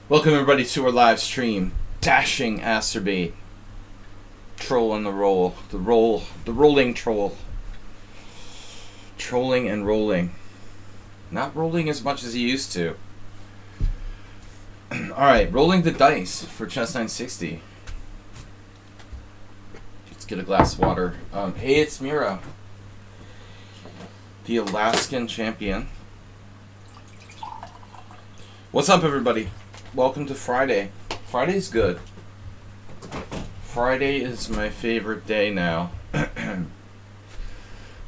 Welcome everybody to our live stream. Dashing Acerbate. Troll on the roll. The rolling troll. Trolling and rolling. Not rolling as much as he used to. Alright, rolling the dice for Chess 960. Let's get a glass of water. Hey, it's Miro. The Alaskan champion. What's up everybody? Welcome to Friday. Friday's good. Friday is my favorite day now.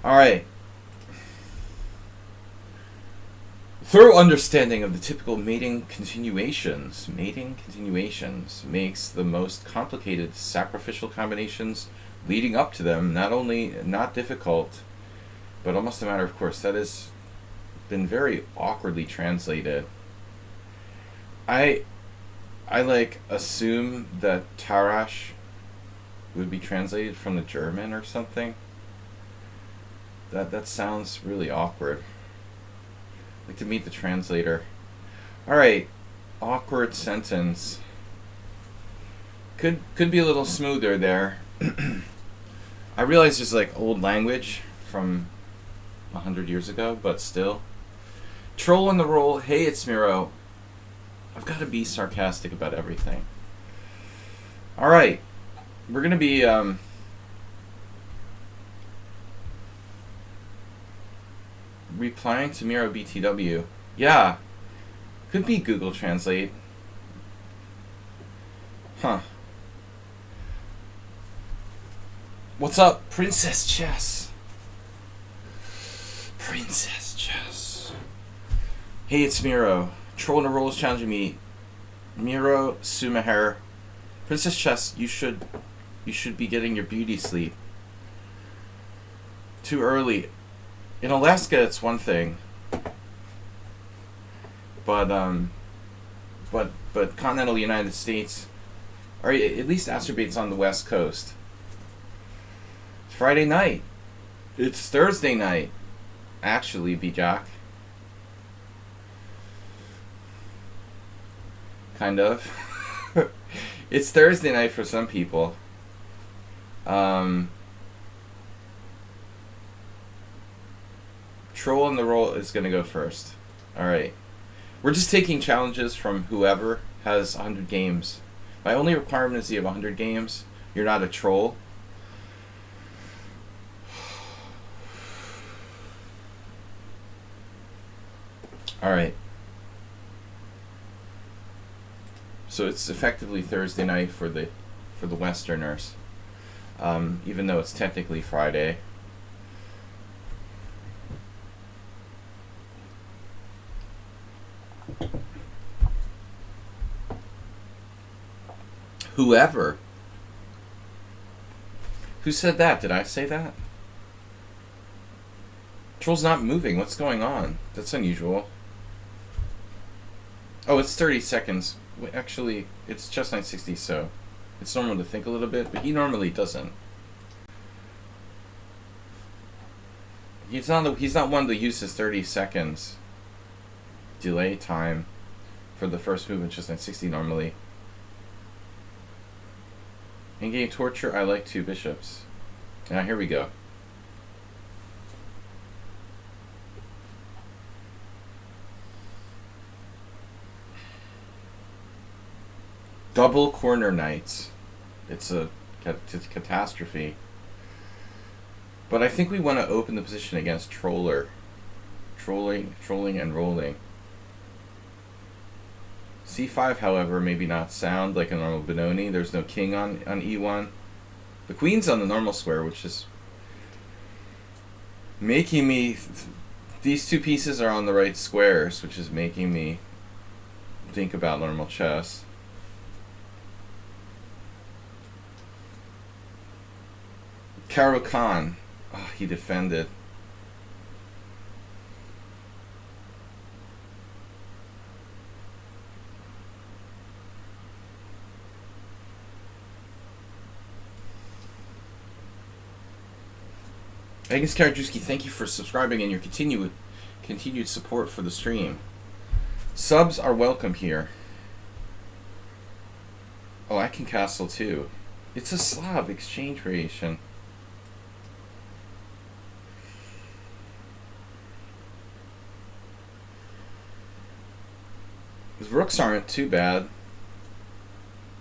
Alright. Thorough understanding of the typical mating continuations makes the most complicated sacrificial combinations leading up to them not only not difficult, but almost a matter of course. That has been very awkwardly translated. I assume that Tarash would be translated from the German or something. That sounds really awkward. I'd like to meet the translator. Alright, awkward sentence. Could be a little smoother there. I realize it's like old language from 100 years ago, but still. Troll on the roll. Hey, it's Miro. I've got to be sarcastic about everything. Alright. We're going to be replying to Miro BTW. Yeah. Could be Google Translate. Huh. What's up, Princess Chess? Princess Chess. Hey, it's Miro. Troll and a Roll is challenging me. Miro Sumaher. Princess Chess, you should be getting your beauty sleep. Too early. In Alaska it's one thing. But continental United States, or at least Acerbate's on the West Coast. It's Friday night. It's Thursday night. Actually, Bijak. Kind of. It's Thursday night for some people. Troll on the roll is going to go first. Alright. We're just taking challenges from whoever has 100 games. My only requirement is you have 100 games. You're not a troll. Alright. So it's effectively Thursday night for the Westerners, even though it's technically Friday. Whoever. Who said that? Did I say that? Troll's not moving. What's going on? That's unusual. Oh, it's 30 seconds. Actually, it's Chess 960, so it's normal to think a little bit, but he normally doesn't. He's not one to use his 30 seconds delay time for the first move in Chess 960 normally. In-game torture, I like 2 bishops. Now here we go. Double corner knights. It's a catastrophe. But I think we want to open the position against Trolling and rolling. C5, however, maybe not sound like a normal Benoni. There's no king on E1. The queen's on the normal square, which is making me... These 2 pieces are on the right squares, which is making me think about normal chess. Karo Khan. Oh, he defended. Agnes Karajewski, thank you for subscribing and your continued support for the stream. Subs are welcome here. Oh, I can castle too. It's a Slav exchange variation. His rooks aren't too bad.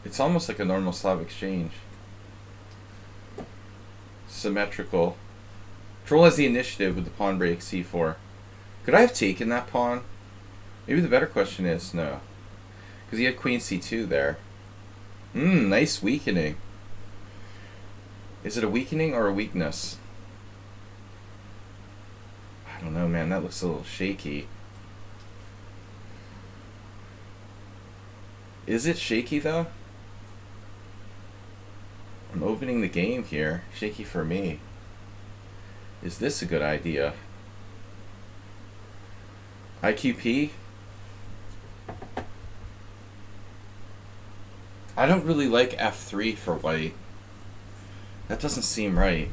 It's almost like a normal Slav exchange. Symmetrical. Troll has the initiative with the pawn break c4. Could I have taken that pawn? Maybe the better question is no. Because he had queen c2 there. Nice weakening. Is it a weakening or a weakness? I don't know, man. That looks a little shaky. Is it shaky, though? I'm opening the game here. Shaky for me. Is this a good idea? IQP? I don't really like f3 for white. That doesn't seem right.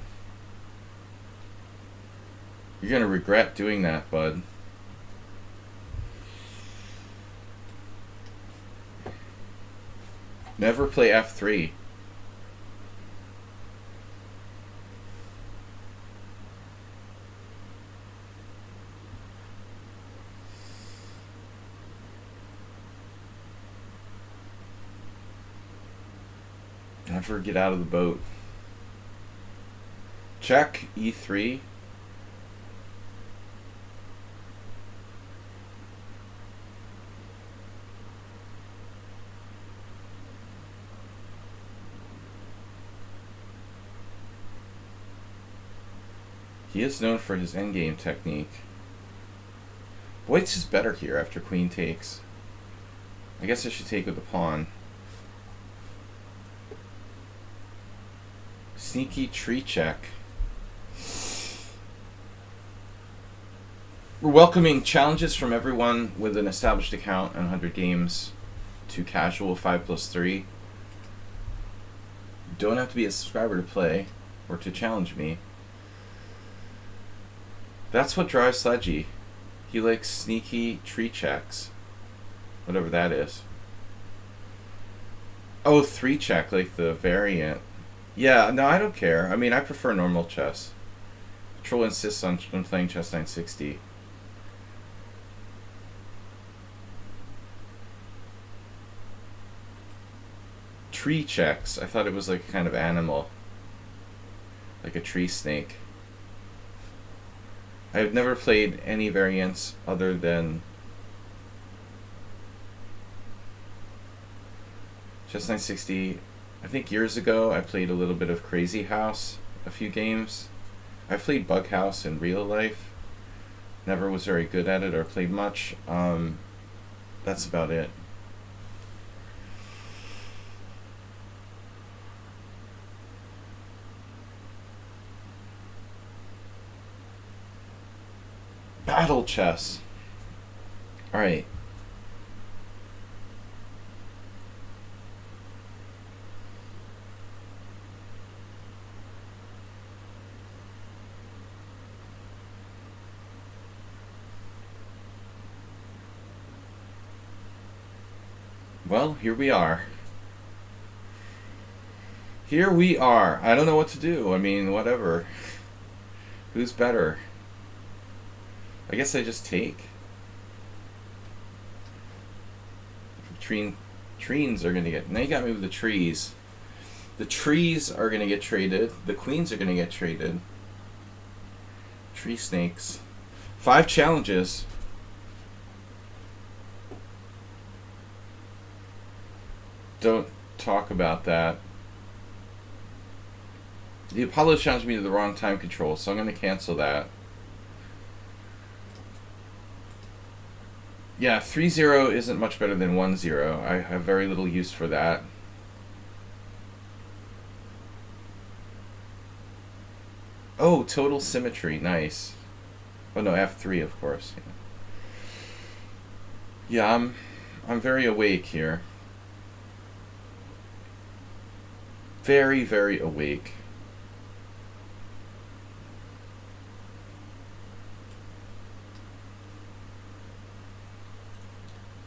You're gonna regret doing that, bud. Never play f3. Never get out of the boat. Check e3. He is known for his endgame technique. White's is better here after queen takes. I guess I should take with the pawn. Sneaky tree check. We're welcoming challenges from everyone with an established account and 100 games to casual 5+3. Don't have to be a subscriber to play or to challenge me. That's what drives Sladgie. He likes sneaky tree checks. Whatever that is. Oh, 3 check, like the variant. Yeah, no, I don't care. I mean, I prefer normal chess. Troll insists on playing chess 960. Tree checks. I thought it was like a kind of animal. Like a tree snake. I have never played any variants other than Chess 960. I think years ago I played a little bit of Crazy House, a few games. I played Bug House in real life. Never was very good at it or played much. That's about it. Battle chess. Alright. Well, here we are. Here we are. I don't know what to do. I mean, whatever. Who's better? I guess I just take. Trees are going to get... Now you got me with the trees. The trees are going to get traded. The queens are going to get traded. Tree snakes. 5 challenges. Don't talk about that. The Apollo challenged me to the wrong time control, so I'm going to cancel that. Yeah, 3-0 isn't much better than 1-0. I have very little use for that. Oh, total symmetry. Nice. Oh no, F3, of course. Yeah, I'm very awake here. Very, very awake.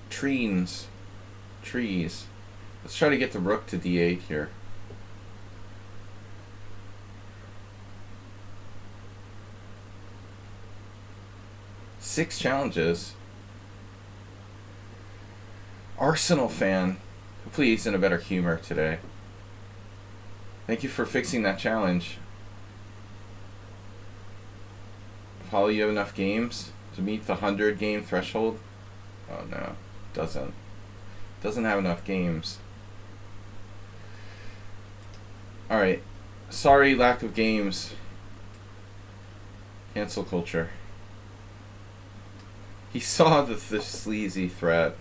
Trees. Let's try to get the rook to d8 here. Six challenges. Arsenal fan. Hopefully he's in a better humor today. Thank you for fixing that challenge. Paulo, you have enough games to meet the 100 game threshold? Oh no, doesn't. Doesn't have enough games. Alright. Sorry, lack of games. Cancel culture. He saw the sleazy threat.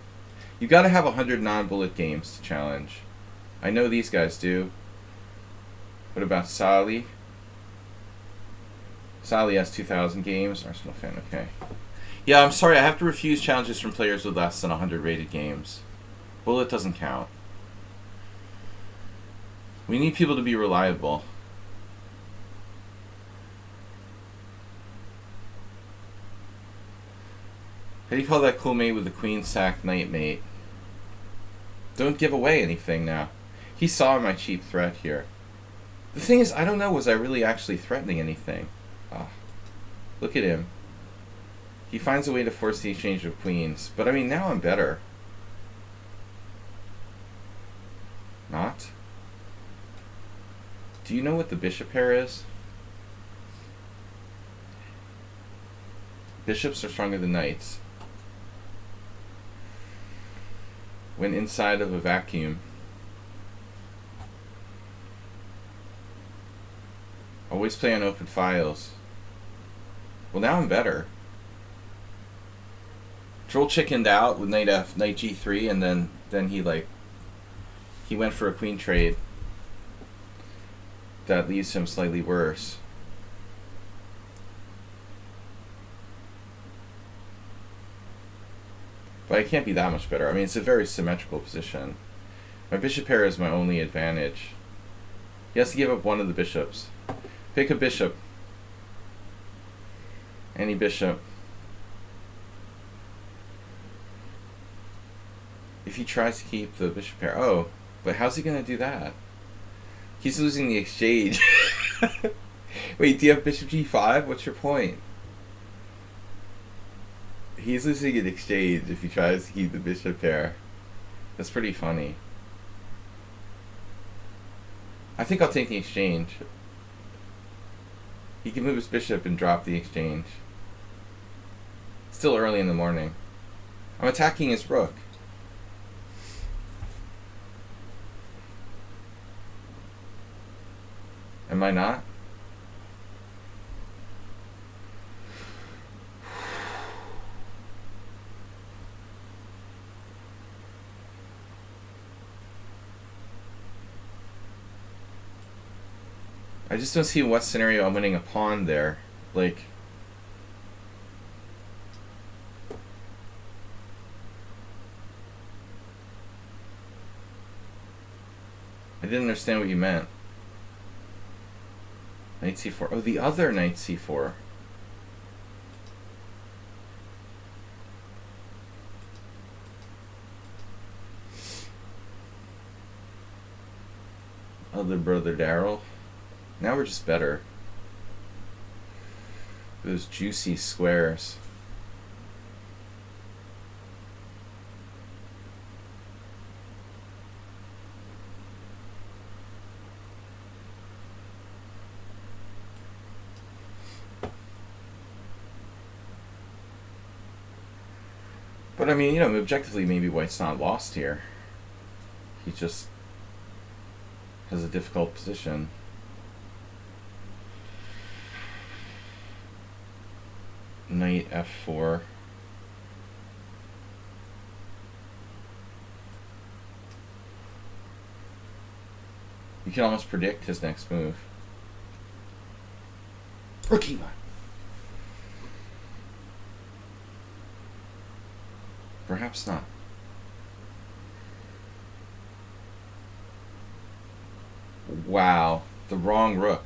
You gotta have 100 non-bullet games to challenge. I know these guys do. What about Sally? Sally has 2,000 games. Arsenal fan, okay. Yeah, I'm sorry, I have to refuse challenges from players with less than 100 rated games. Bullet doesn't count. We need people to be reliable. How do you call that cool mate with the queen sack knight mate? Don't give away anything now. He saw my cheap threat here. The thing is, I don't know, was I really actually threatening anything? Ah, look at him. He finds a way to force the exchange of queens. But I mean, now I'm better. Not? Do you know what the bishop pair is? Bishops are stronger than knights. When inside of a vacuum. Always play on open files. Well, now I'm better. Troll chickened out with knight g3, and then he went for a queen trade. That leaves him slightly worse. But I can't be that much better. I mean, it's a very symmetrical position. My bishop pair is my only advantage. He has to give up one of the bishops. Pick a bishop. Any bishop. If he tries to keep the bishop pair. Oh, but how's he going to do that? He's losing the exchange. Wait, do you have bishop g5? What's your point? He's losing an exchange if he tries to keep the bishop pair. That's pretty funny. I think I'll take the exchange. He can move his bishop and drop the exchange. Still early in the morning. I'm attacking his rook. Am I not? I just don't see in what scenario I'm winning a pawn there. Like, I didn't understand what you meant. Knight c4. Oh, the other knight c4. Other brother Daryl. Now we're just better. Those juicy squares. But I mean, you know, objectively, maybe White's not lost here. He just has a difficult position. Knight f4. You can almost predict his next move. Rookie one. Perhaps not. Wow. The wrong rook.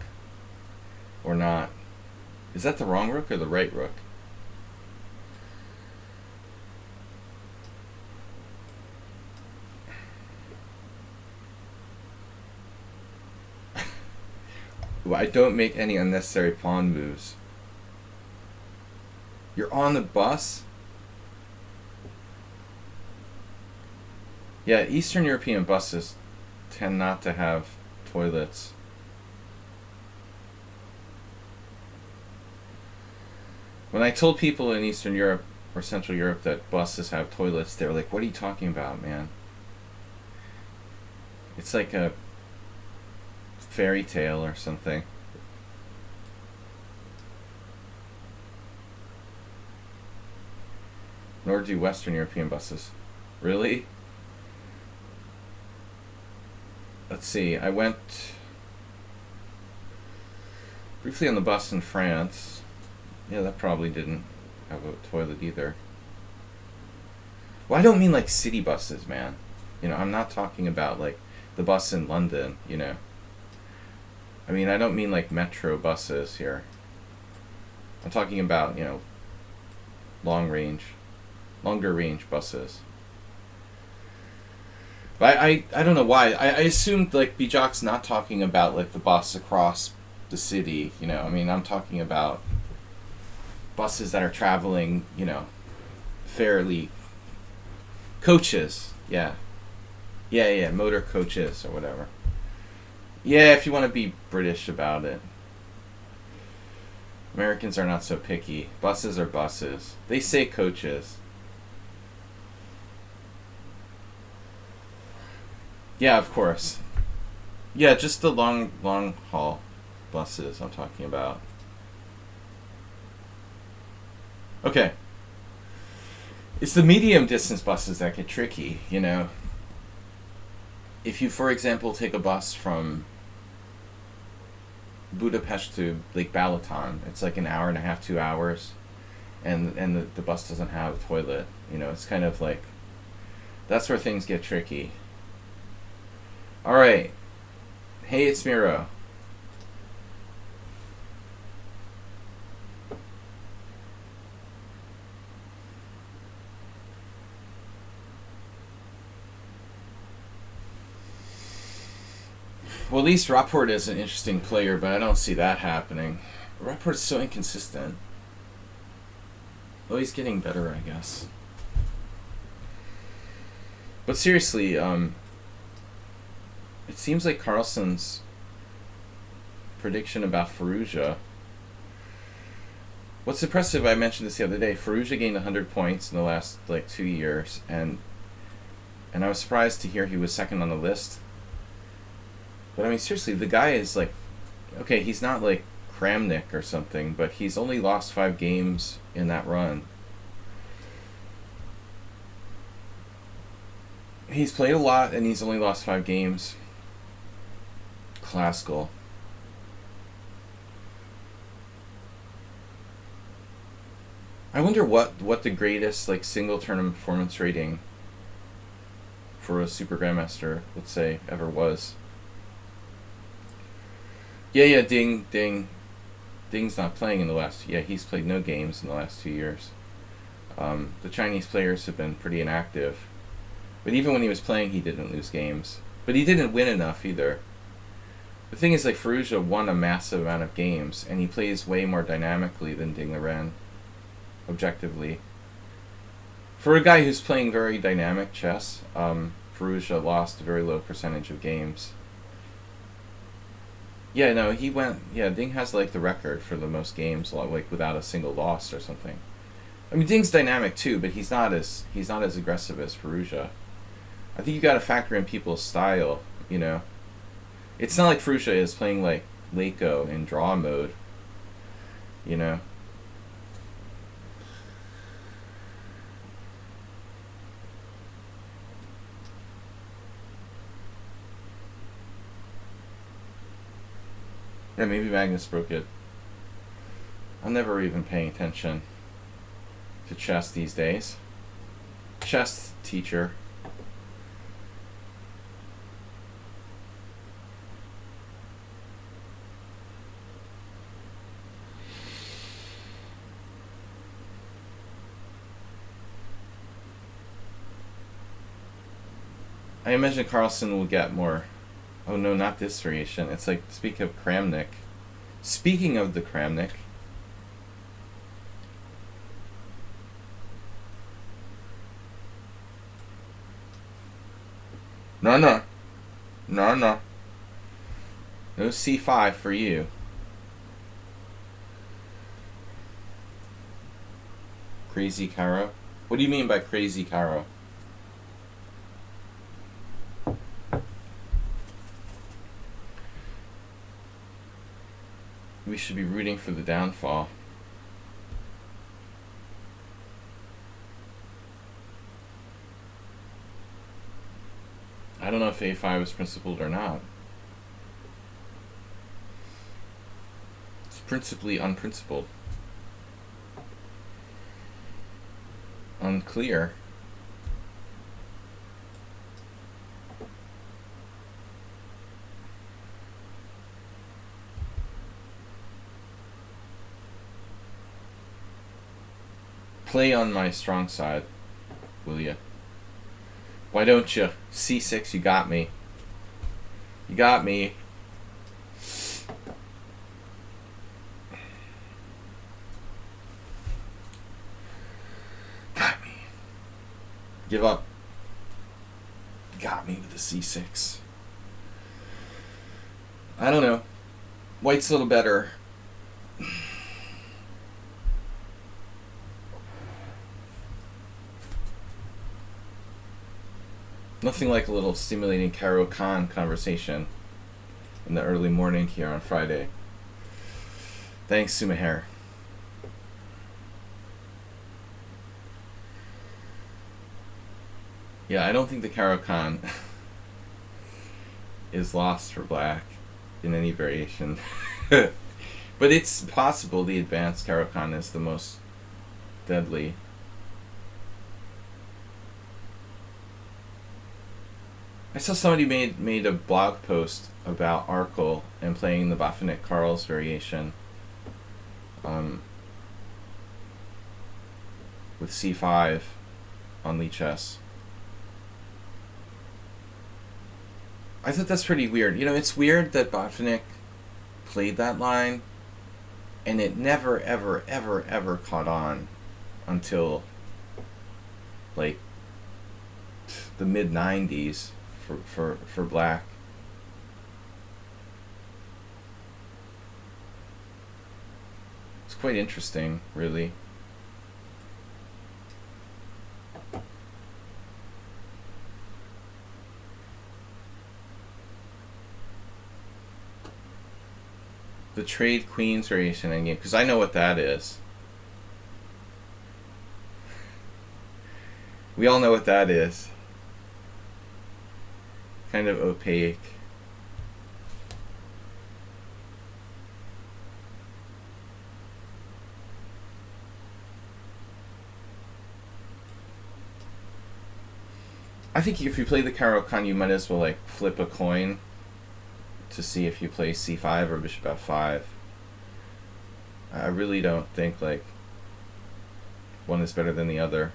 Or not. Is that the wrong rook or the right rook? I don't make any unnecessary pawn moves. You're on the bus? Yeah, Eastern European buses tend not to have toilets. When I told people in Eastern Europe or Central Europe that buses have toilets, they were like, what are you talking about, man? It's like a fairy tale or something. Nor do Western European buses. Really? Let's see, I went briefly on the bus in France. Yeah, that probably didn't have a toilet either. Well, I don't mean like city buses, man. I'm not talking about like the bus in London, I mean, I don't mean like metro buses here. I'm talking about, longer range buses. But I don't know why. I assumed like Bijak's not talking about like the bus across the city, I mean, I'm talking about buses that are traveling, fairly coaches. Yeah, motor coaches or whatever. Yeah, if you want to be British about it. Americans are not so picky. Buses are buses. They say coaches. Yeah, of course. Yeah, just the long haul buses I'm talking about. Okay. It's the medium distance buses that get tricky, If you, for example, take a bus from Budapest to Lake Balaton, it's like an hour and a half, 2 hours, and the bus doesn't have a toilet. It's kind of like, that's where things get tricky. All right. Hey, it's Miro. Well, at least Rapport is an interesting player, but I don't see that happening. Rapport's so inconsistent. Oh, he's getting better, I guess. But seriously, it seems like Carlsen's prediction about Firouzja. What's impressive, I mentioned this the other day, Firouzja gained 100 points in the last 2 years, and I was surprised to hear he was second on the list. But I mean, seriously, the guy is okay, he's not like Kramnik or something, but he's only lost 5 games in that run. He's played a lot, and he's only lost 5 games. Classical. I wonder what the greatest single tournament performance rating for a Super Grandmaster, let's say, ever was. Yeah, Ding's not playing in the last... Yeah, he's played no games in the last 2 years. The Chinese players have been pretty inactive. But even when he was playing, he didn't lose games. But he didn't win enough either. The thing is, Firouzja won a massive amount of games, and he plays way more dynamically than Ding Liren, objectively. For a guy who's playing very dynamic chess, Firouzja lost a very low percentage of games. Yeah, no, he went... Yeah, Ding has, the record for the most games, without a single loss or something. I mean, Ding's dynamic, too, but he's not as aggressive as Firouzja. I think you got to factor in people's style, It's not like Firouzja is playing, Leiko in draw mode, Yeah, maybe Magnus broke it. I'm never even paying attention to chess these days. Chess teacher. I imagine Carlsen will get more. Oh no, not this variation. It's speak of Kramnik. Speaking of the Kramnik, no, no C5 for you. Crazy Caro. What do you mean by Crazy Caro? We should be rooting for the downfall. I don't know if A5 is principled or not. It's principally unprincipled. Unclear. Play on my strong side, will ya? Why don't you? C6, you got me. You got me. Got me. Give up. Got me with the C6. I don't know. White's a little better. Nothing like a little stimulating Caro Khan conversation in the early morning here on Friday. Thanks, Sumaher. Yeah, I don't think the Caro Khan is lost for black in any variation. But it's possible the advanced Caro Khan is the most deadly. I saw somebody made a blog post about Arkle and playing the Baphomet Karls variation with C5 on Lichess. I thought that's pretty weird. You know, it's weird that Baphomet played that line and it never, ever, ever, ever caught on until like the mid-90s. For black. It's quite interesting, really. The trade queens variation endgame, because I know what that is. We all know what that is. Kind of opaque. I think if you play the Caro Khan, you might as well like flip a coin to see if you play C5 or Bishop F5. I really don't think like one is better than the other.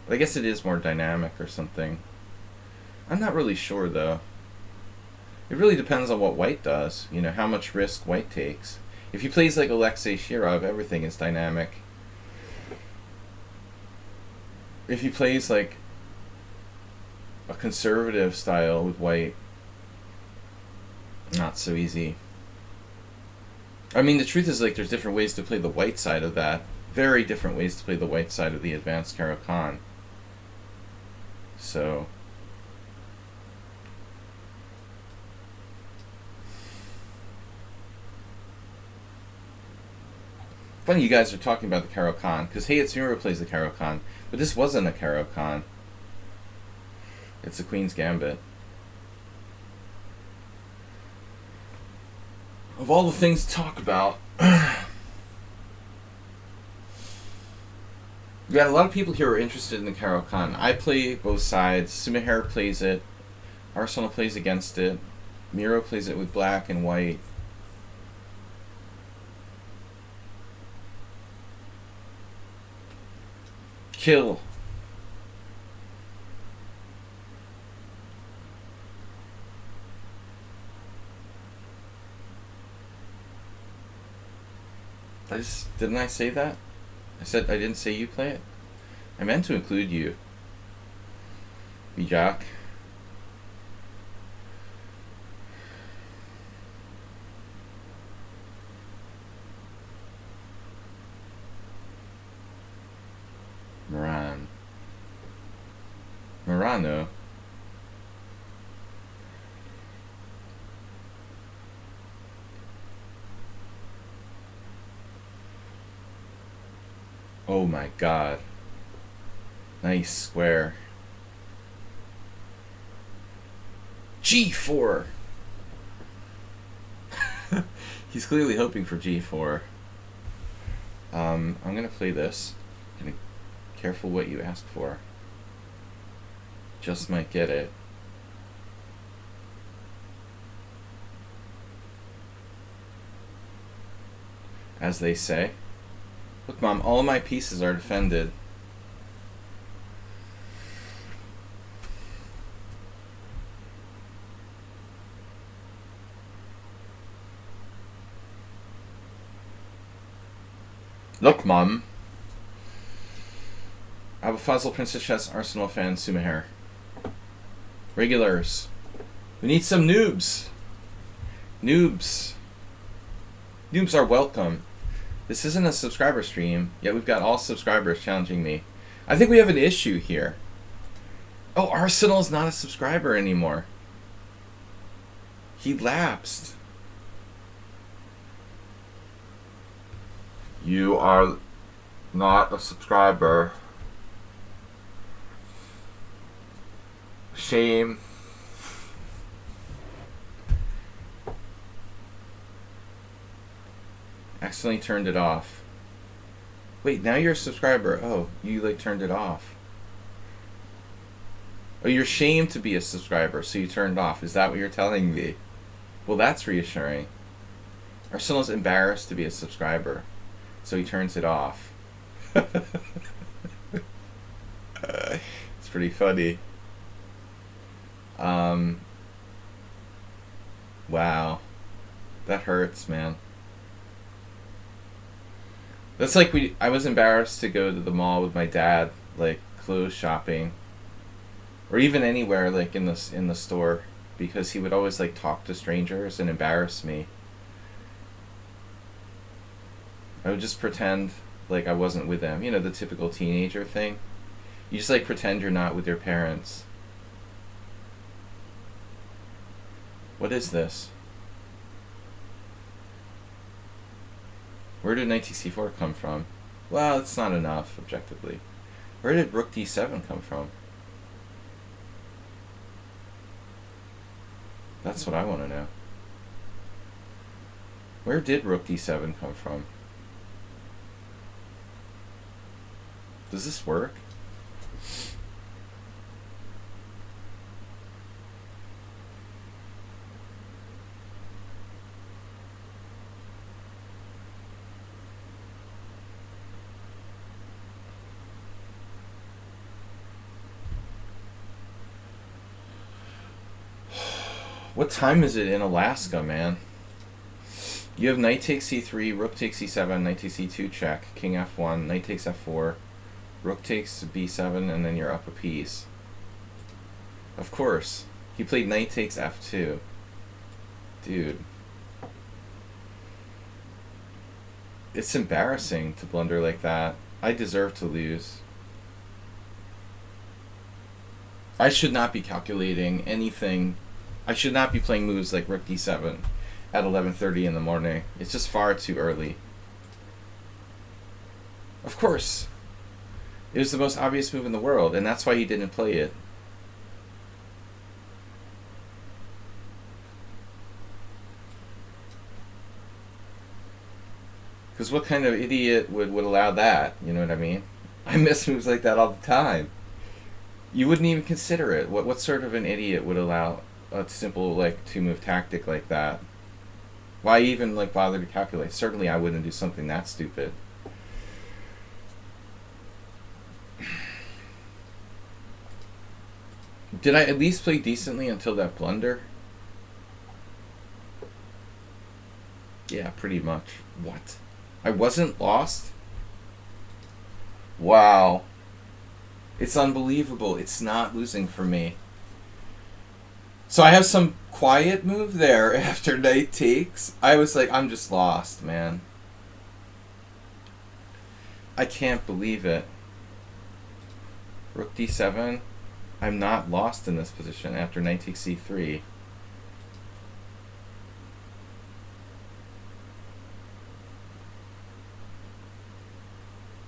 But I guess it is more dynamic or something. I'm not really sure, though. It really depends on what white does, you know, how much risk white takes. If he plays like Alexei Shirov, everything is dynamic. If he plays like a conservative style with white, not so easy. I mean, the truth is, like, there's different ways to play the white side of that. Very different ways to play the white side of the advanced Caro Khan. So... funny you guys are talking about the Caro Khan, because Hey It's Mira plays the Caro Khan, but this wasn't a Caro Khan. It's a Queen's Gambit. Of all the things to talk about, we got a lot of people here who are interested in the Caro Khan. I play both sides. Sumaher plays it. Arsenal plays against it. Miro plays it with black and white. Kill. Didn't I say that? I said I didn't say you play it? I meant to include you. Jack. Murano. Oh my god. Nice square. G4! He's clearly hoping for G4. I'm gonna play this. Careful what you ask for. Just might get it. As they say. Look, Mom, all my pieces are defended. Look, Mom. Abu Fazl, Princess Chess, Arsenal fan, Sumaher. Regulars. We need some noobs. Noobs. Noobs are welcome. This isn't a subscriber stream, yet we've got all subscribers challenging me. I think we have an issue here. Oh, Arsenal's not a subscriber anymore. He lapsed. You are not a subscriber. Shame. Accidentally turned it off. Wait, now you're a subscriber. Oh, you like turned it off. Oh, you're shamed to be a subscriber, so you turned off. Is that what you're telling me? Well, that's reassuring. Arsenal's embarrassed to be a subscriber, so he turns it off. It's pretty funny. Wow. That hurts, man. That's like I was embarrassed to go to the mall with my dad, like clothes shopping, or even anywhere like in the store, because he would always like talk to strangers and embarrass me. I would just pretend like I wasn't with them. You know, the typical teenager thing. You just like pretend you're not with your parents. What is this? Where did knight c4 come from? Well, it's not enough, objectively. Where did rook d7 come from? That's what I want to know. Where did rook d7 come from? Does this work? What time is it in Alaska, man? You have knight takes c3, rook takes c7, knight takes c2 check, king f1, knight takes f4, rook takes b7, and then you're up a piece. Of course. He played knight takes f2. Dude. It's embarrassing to blunder like that. I deserve to lose. I should not be calculating anything. I should not be playing moves like rook d7 at 11:30 in the morning. It's just far too early. Of course. It was the most obvious move in the world, and that's why he didn't play it. Because what kind of idiot would allow that? You know what I mean? I miss moves like that all the time. You wouldn't even consider it. What sort of an idiot would allow a simple like 2-move tactic like that? Why even like bother to calculate? Certainly I wouldn't do something that stupid. Did I at least play decently until that blunder? Yeah, pretty much. What? I wasn't lost? Wow. It's unbelievable. It's not losing for me. So I have some quiet move there after knight takes. I was like, I'm just lost, man. I can't believe it. Rook d7. I'm not lost in this position after knight takes c3.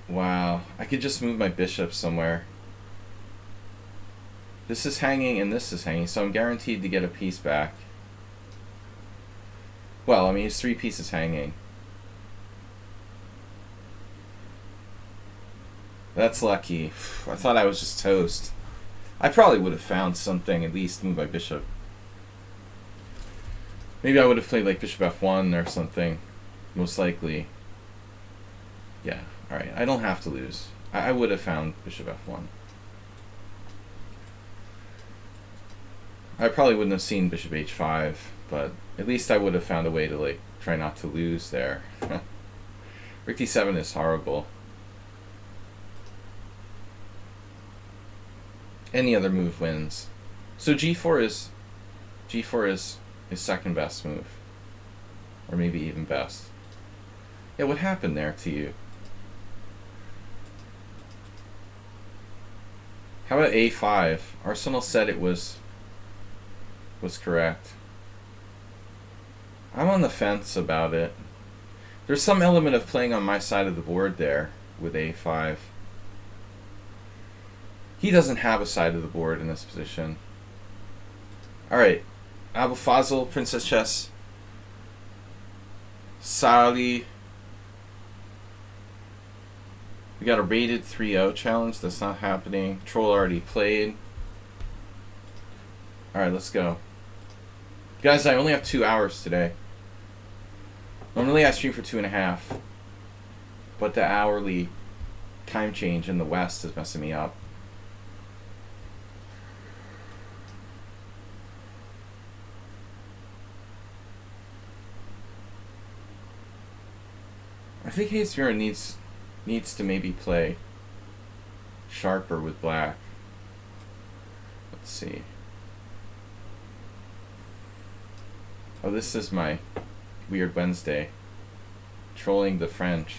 Wow. I could just move my bishop somewhere. This is hanging and this is hanging, so I'm guaranteed to get a piece back. Well, I mean, it's 3 pieces hanging. That's lucky. I thought I was just toast. I probably would have found something, at least move my bishop. Maybe I would have played like bishop f1 or something. Most likely. Yeah, alright. I don't have to lose. I would have found bishop f1. I probably wouldn't have seen bishop h5, but at least I would have found a way to like try not to lose there. Rook d7 is horrible. Any other move wins. So g4 is his second best move. Or maybe even best. Yeah, what happened there to you? How about a5? Arsenal said it was correct. I'm on the fence about it. There's some element of playing on my side of the board there with a5. He doesn't have a side of the board in this position. Alright. Abu Fazl, Princess Chess. Sali. We got a rated 3-0 challenge. That's not happening. Troll already played. Alright, let's go. Guys, I only have 2 hours today. Normally I stream for 2.5. But the hourly time change in the West is messing me up. I think Hayes-Muir needs to maybe play sharper with black. Let's see. Oh, this is my Weird Wednesday. Trolling the French.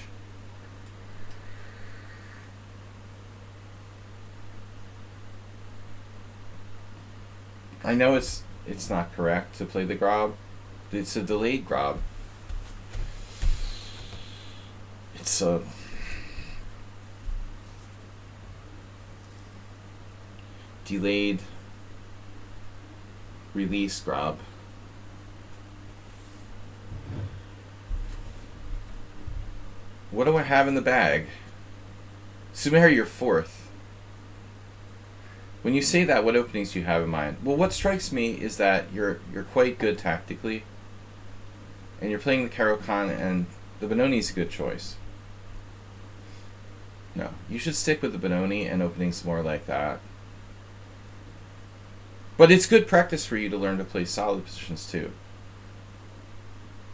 I know it's not correct to play the Grob. It's a delayed Grob. It's a delayed release Grob. What do I have in the bag? Sumer, you're 4th. When you say that, what openings do you have in mind? Well, what strikes me is that you're quite good tactically, and you're playing the Caro-Kann, and the Benoni is a good choice. No, you should stick with the Benoni and openings more like that. But it's good practice for you to learn to play solid positions too.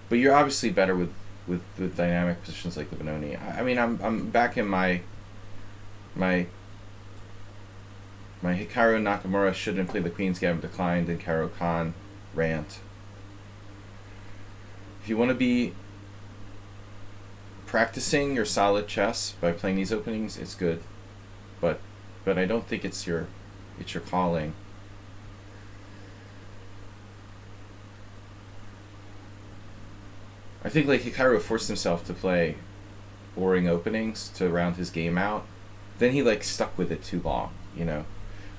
But you're obviously better with dynamic positions like the Benoni. I mean, I'm back in my Hikaru Nakamura shouldn't play the Queen's Gambit declined and Caro-Kann rant. If you want to be practicing your solid chess by playing these openings, it's good. But I don't think it's your calling. I think like Hikaru forced himself to play boring openings to round his game out. Then he like stuck with it too long, you know.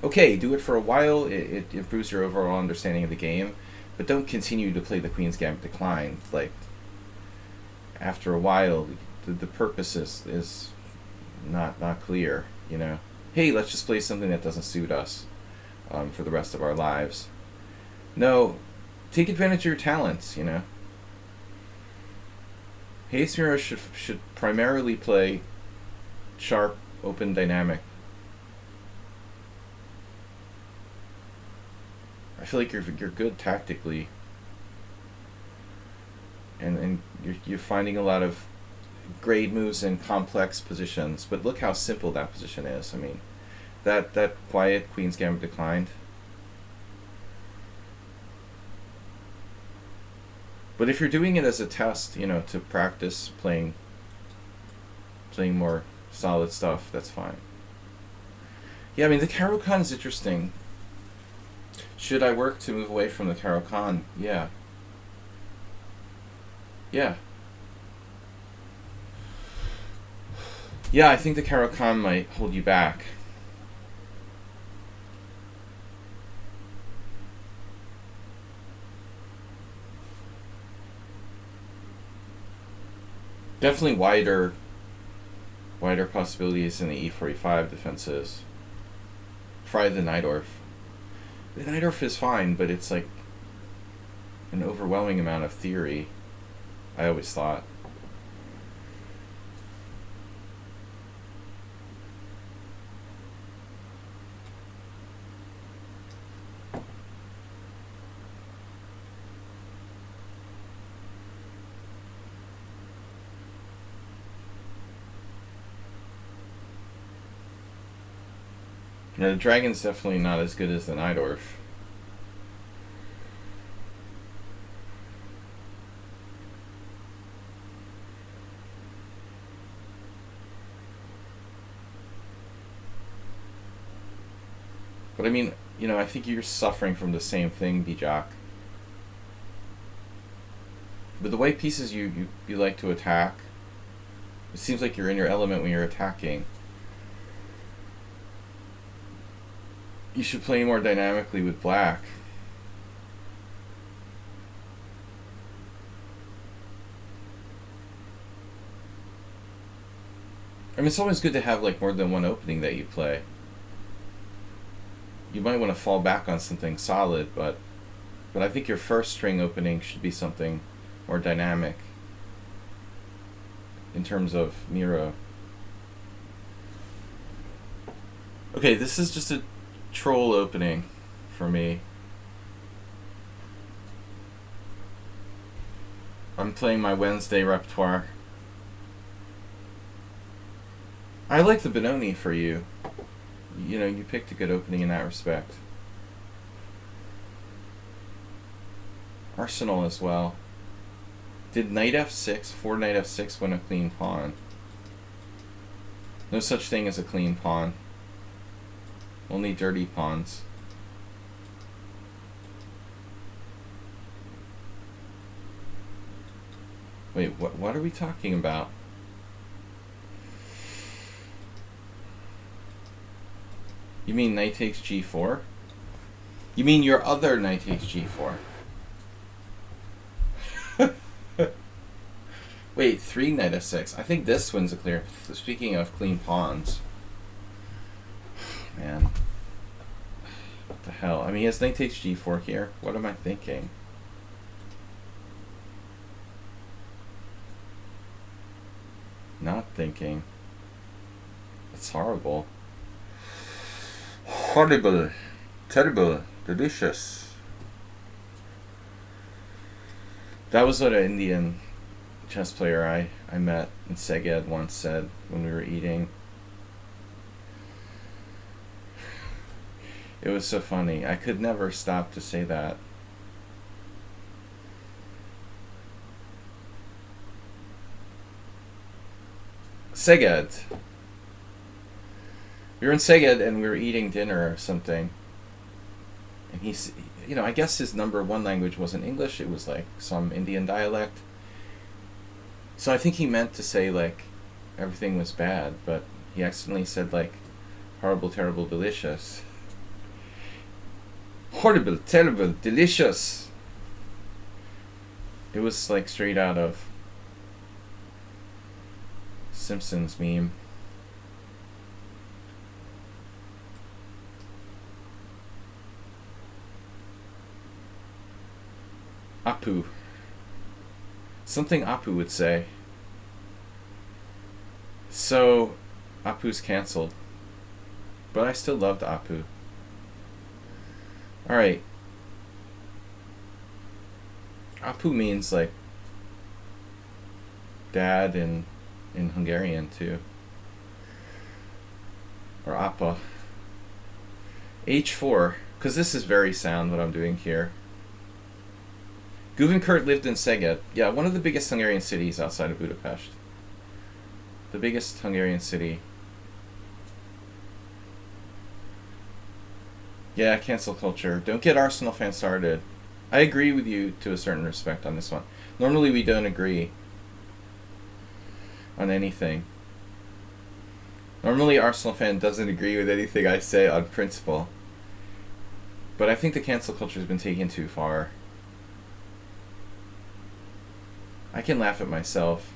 Okay, do it for a while, it improves your overall understanding of the game, but don't continue to play the Queen's Gambit declined. Like, after a while, the purpose is not clear, you know. Hey, let's just play something that doesn't suit us for the rest of our lives. No, take advantage of your talents, you know. Hayes-Muir should primarily play sharp, open, dynamic. I feel like you're good tactically, and you're finding a lot of great moves in complex positions, but look how simple that position is. I mean, that quiet Queen's Gambit declined. But if you're doing it as a test, you know, to practice playing more solid stuff, that's fine. Yeah, I mean, the Caro-Kann is interesting. Should I work to move away from the Caro-Kann? Yeah. Yeah. Yeah, I think the Caro-Kann might hold you back. Definitely wider possibilities in the E45 defenses. Try the Najdorf. The Najdorf is fine, but it's like an overwhelming amount of theory, I always thought. Now, the Dragon's definitely not as good as the Najdorf. But I mean, you know, I think you're suffering from the same thing, Bijak. But the way pieces you like to attack, it seems like you're in your element when you're attacking. You should play more dynamically with black. I mean, it's always good to have like more than one opening that you play. You might want to fall back on something solid, but I think your first string opening should be something more dynamic in terms of Miro. Okay, this is just a troll opening for me. I'm playing my Wednesday repertoire. I like the Benoni for you. You know, you picked a good opening in that respect. Arsenal as well. Did knight f6, 4 knight f6 win a clean pawn? No such thing as a clean pawn. Only dirty pawns. Wait, what are we talking about? You mean knight takes g4? You mean your other knight takes g4? Wait, 3 knight f6. I think this one's a clear. Speaking of clean pawns. Man. What the hell? I mean, he has knight takes g4 here. What am I thinking? Not thinking. It's horrible. Horrible. Terrible. Delicious. That was what an Indian chess player I met in Szeged once said when we were eating. It was so funny. I could never stop to say that. Szeged. We were in Szeged and we were eating dinner or something. And he's, you know, I guess his number one language wasn't English. It was like some Indian dialect. So I think he meant to say like everything was bad, but he accidentally said like horrible, terrible, delicious. Horrible, terrible, delicious. It was like straight out of Simpsons meme. Apu. Something Apu would say. So, Apu's cancelled. But I still loved Apu. Alright. Apu means like dad in in Hungarian too. Or Appa. H4, because this is very sound what I'm doing here. Gouvenkert lived in Szeged. Yeah, one of the biggest Hungarian cities outside of Budapest. The biggest Hungarian city. Yeah, cancel culture. Don't get Arsenal fans started. I agree with you to a certain respect on this one. Normally we don't agree on anything. Normally Arsenal fan doesn't agree with anything I say on principle. But I think the cancel culture has been taken too far. I can laugh at myself.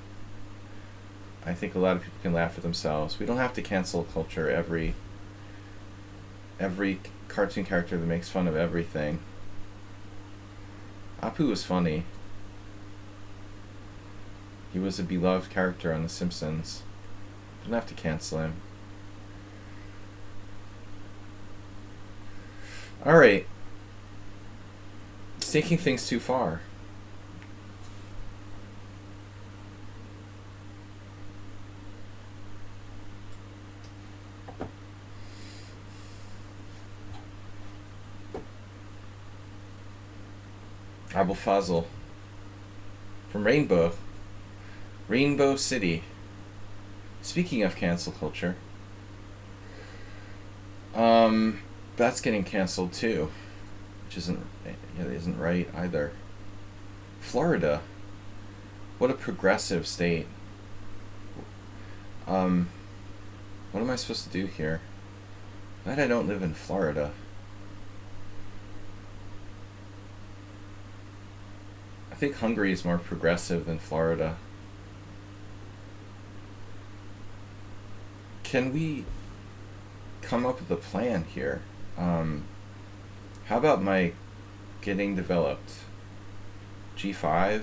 I think a lot of people can laugh at themselves. We don't have to cancel culture every cartoon character that makes fun of everything. Apu was funny. He was a beloved character on The Simpsons. Don't have to cancel him. Alright. It's taking things too far. Abul Fazl from Rainbow City. Speaking of cancel culture, that's getting canceled too, which isn't right either. Florida, what a progressive state. What am I supposed to do here? Glad I don't live in Florida. I think Hungary is more progressive than Florida. Can we come up with a plan here? How about my getting developed? G5?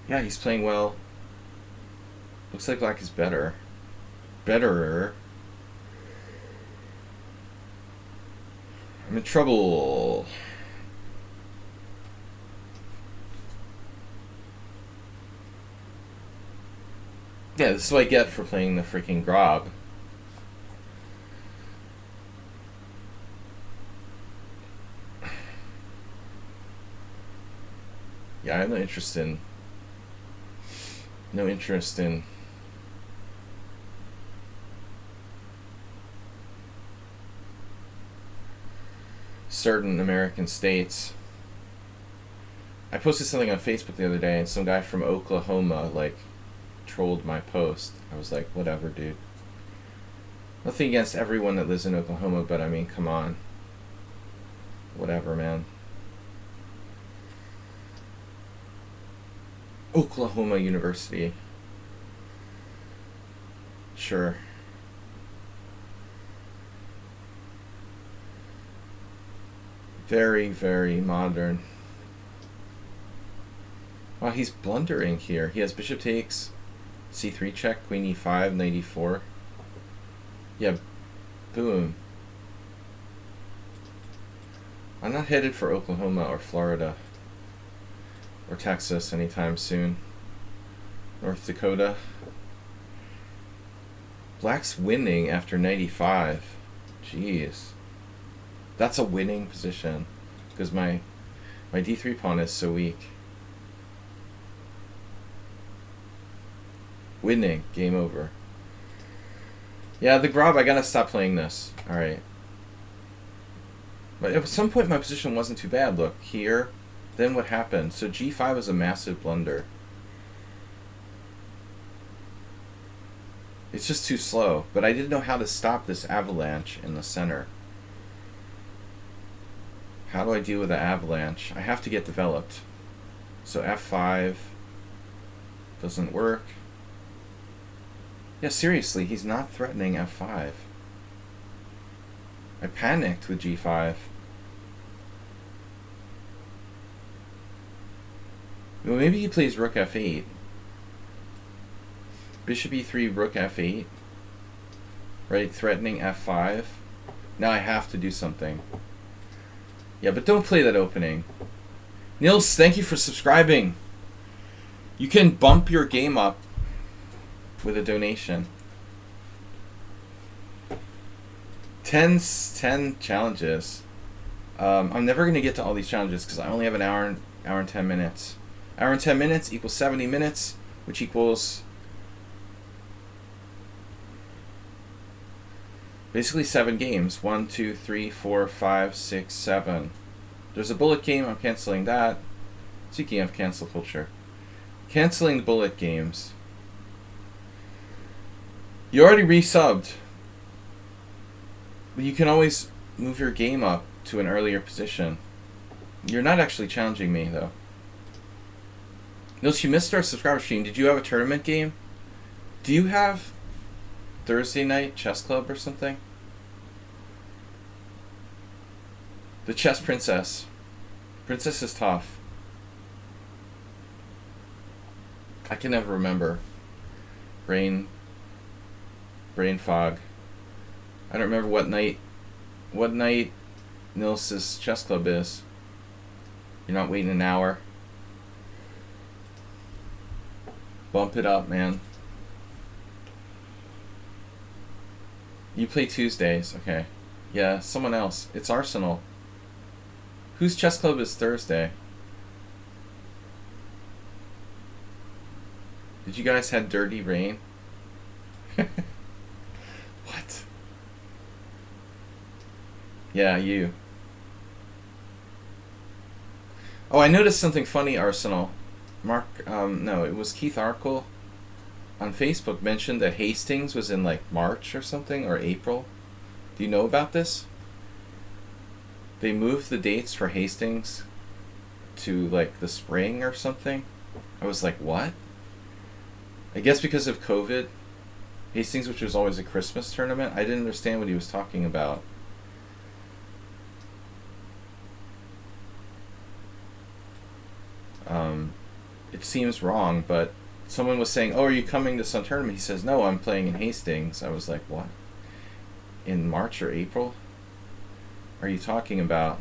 Yeah, he's playing well. Looks like black is better. Betterer. I'm in trouble. Yeah, this is what I get for playing the freaking Grob. Yeah, I have no interest in certain American states. I posted something on Facebook the other day and some guy from Oklahoma trolled my post. I was like, whatever, dude. Nothing against everyone that lives in Oklahoma, but I mean, come on. Whatever, man. Oklahoma University. Sure. Very, very modern. Wow, he's blundering here. He has bishop takes, c3 check, queen e5, knight e4. Yeah, boom. I'm not headed for Oklahoma or Florida or Texas anytime soon. North Dakota. Black's winning after knight e5. Jeez. That's a winning position because my d3 pawn is so weak. Winning. Game over. Yeah, the Grob, I gotta stop playing this. Alright. But at some point my position wasn't too bad. Look, here. Then what happened? So g5 was a massive blunder. It's just too slow. But I didn't know how to stop this avalanche in the center. How do I deal with the avalanche? I have to get developed. So f5 doesn't work. Yeah, seriously, he's not threatening f5. I panicked with g5. Well, maybe he plays rook f8. Bishop e3, rook f8. Right, threatening f5. Now I have to do something. Yeah, but don't play that opening. Nils, thank you for subscribing. You can bump your game up with a donation. 10 challenges. I'm never going to get to all these challenges because I only have an hour and 10 minutes. Hour and 10 minutes equals 70 minutes, which equals basically 7 games. 1, 2, 3, 4, 5, 6, 7. There's a bullet game. I'm canceling that. Speaking of cancel culture. Canceling the bullet games. You already resubbed. But you can always move your game up to an earlier position. You're not actually challenging me, though. Nils, you missed our subscriber stream. Did you have a tournament game? Do you have Thursday night chess club or something? The Chess Princess. Princess is tough. I can never remember. Brain fog. I don't remember what night Nils' chess club is. You're not waiting an hour. Bump it up, man. You play Tuesdays, okay. Yeah, someone else. It's Arsenal. Whose chess club is Thursday? Did you guys have Dirty Rain? What? Yeah, you. Oh, I noticed something funny, Arsenal. No, it was Keith Arkle on Facebook mentioned that Hastings was in like March or something, or April. Do you know about this? They moved the dates for Hastings to like the spring or something. I was like, what? I guess because of COVID. Hastings, which was always a Christmas tournament, I didn't understand what he was talking about. It seems wrong, but someone was saying, oh, are you coming to some tournament? He says, no, I'm playing in Hastings. I was like, what? In March or April? Are you talking about?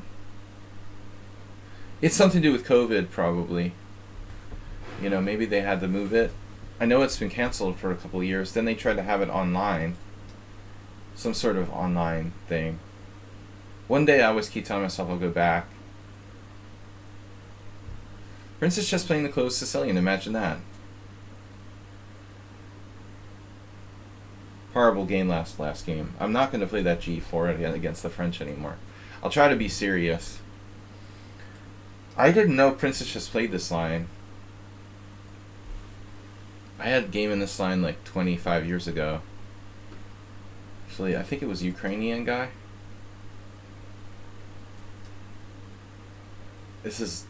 It's something to do with COVID, probably. You know, maybe they had to move it. I know it's been canceled for a couple of years. Then they tried to have it online. Some sort of online thing. One day I always keep telling myself I'll go back. Princess just playing the closed Sicilian, imagine that. Horrible game last game. I'm not going to play that G4 again against the French anymore. I'll try to be serious. I didn't know Princess just played this line. I had a game in this line like 25 years ago. Actually, I think it was a Ukrainian guy. This is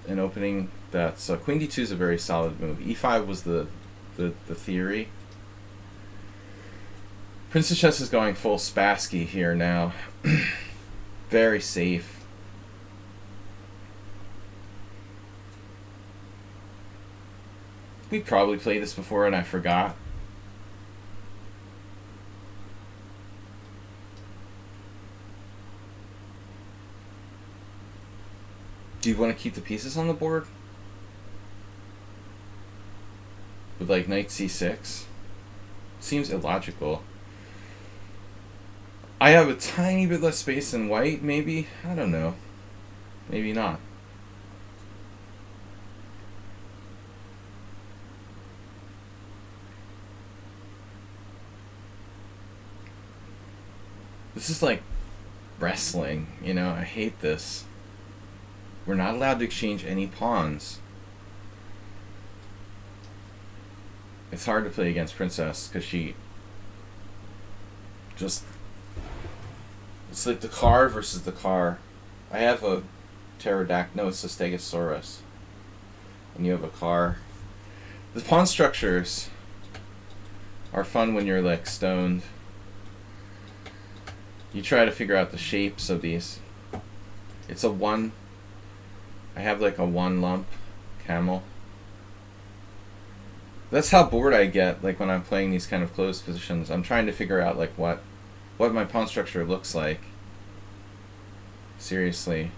an opening that's Queen D2 is a very solid move. E5 was the theory. Princess Chess is going full Spassky here now. Very safe. We probably played this before and I forgot. Do you want to keep the pieces on the board? With like knight c6? Seems illogical. I have a tiny bit less space than white, maybe? I don't know. Maybe not. This is like wrestling, you know? I hate this. We're not allowed to exchange any pawns. It's hard to play against Princess because she just... It's like the car versus the car. I have a pterodactyl. No, it's a stegosaurus. And you have a car. The pawn structures are fun when you're like stoned. You try to figure out the shapes of these. It's a 1. I have like a 1 lump camel. That's how bored I get, like, when I'm playing these kind of closed positions. I'm trying to figure out, like, what my pawn structure looks like. Seriously.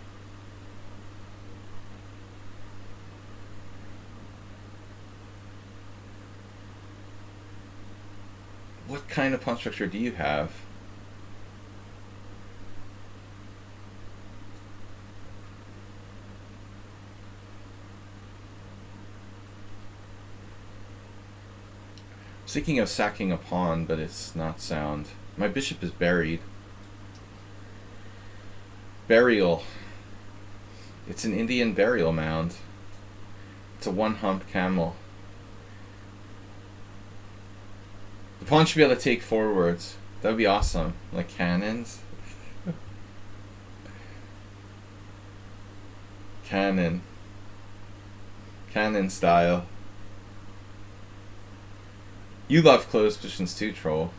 What kind of pawn structure do you have? Thinking of sacking a pawn, but it's not sound. My bishop is buried. Burial. It's an Indian burial mound. It's a one-hump camel. The pawn should be able to take forwards. That would be awesome. Like cannons. Cannon. Cannon style. You love closed positions too, Troll.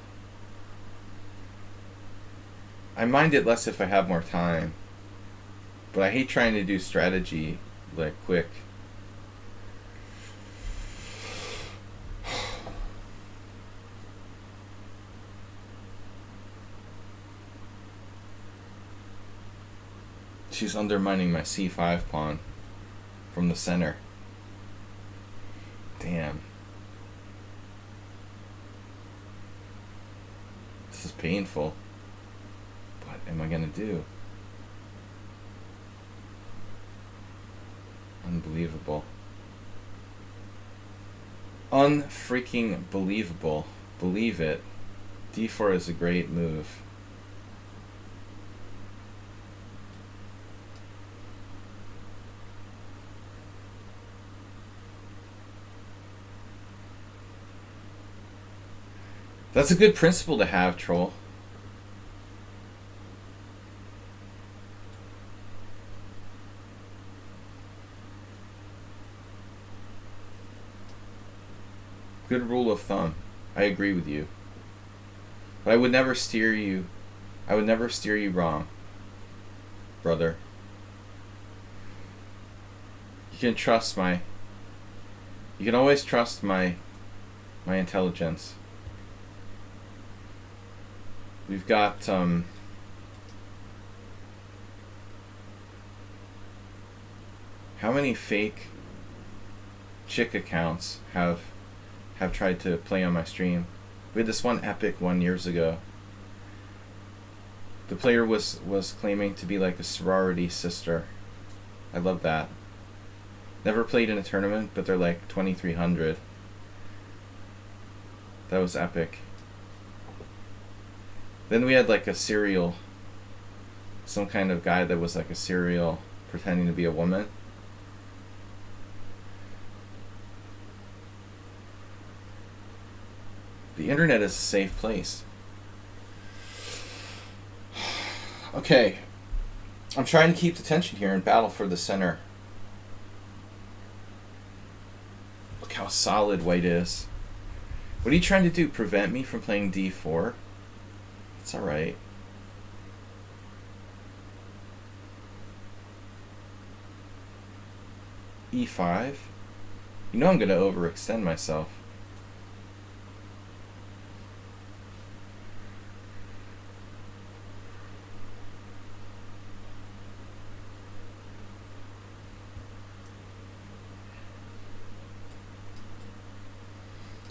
I mind it less if I have more time. But I hate trying to do strategy, like, quick. She's undermining my c5 pawn from the center. Damn. This is painful. What am I gonna do? Unbelievable. Unfreaking believable. Believe it. d4 is a great move. That's a good principle to have, Troll. Good rule of thumb. I agree with you. But I would never steer you. I would never steer you wrong, brother. You can trust my. You can always trust my intelligence. We've got how many fake chick accounts have tried to play on my stream? We had this one epic one years ago. The player was claiming to be like a sorority sister. I love that. Never played in a tournament, but they're like 2,300. That was epic. Then we had like a serial, some kind of guy that was like a serial pretending to be a woman. The internet is a safe place. Okay. I'm trying to keep the tension here and battle for the center. Look how solid white is. What are you trying to do? Prevent me from playing d4? It's alright. e5? You know I'm going to overextend myself.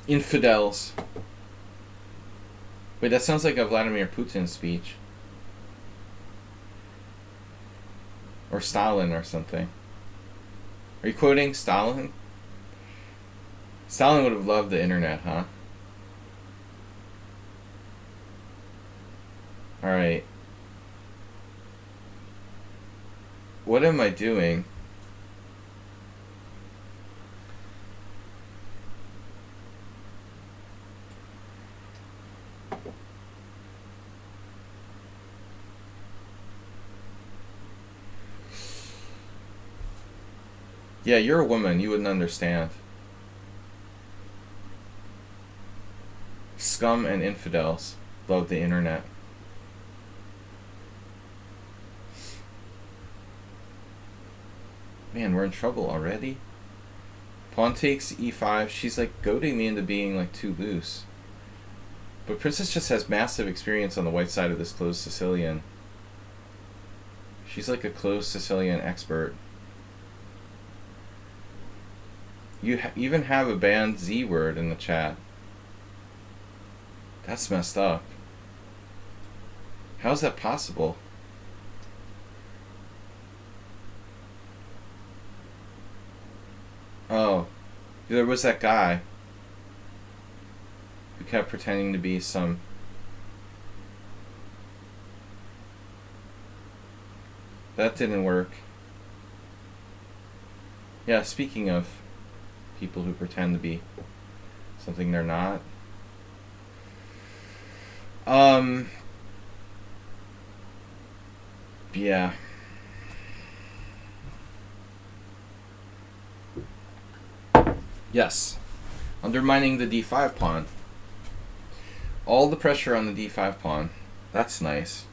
Infidels. Wait, that sounds like a Vladimir Putin speech. Or Stalin or something. Are you quoting Stalin? Stalin would have loved the internet, huh? Alright. What am I doing? Yeah, you're a woman. You wouldn't understand. Scum and infidels love the internet. Man, we're in trouble already? Pawn takes e5. She's like goading me into being like too loose. But Princess just has massive experience on the white side of this closed Sicilian. She's like a closed Sicilian expert. You even have a banned Z word in the chat. That's messed up. How is that possible? Oh, there was that guy who kept pretending to be some... That didn't work. Yeah, speaking of people who pretend to be something they're not. Yeah. Yes. Undermining the d5 pawn. All the pressure on the d5 pawn. That's nice.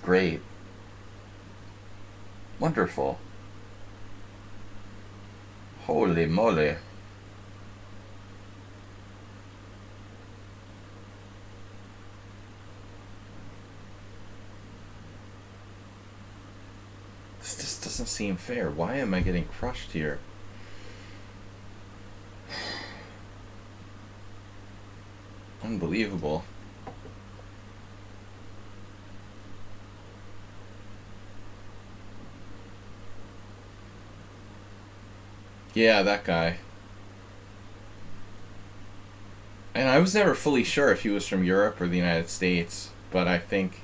Great. Wonderful. Holy moly. This just doesn't seem fair. Why am I getting crushed here? Unbelievable. Yeah, that guy. And I was never fully sure if he was from Europe or the United States, but I think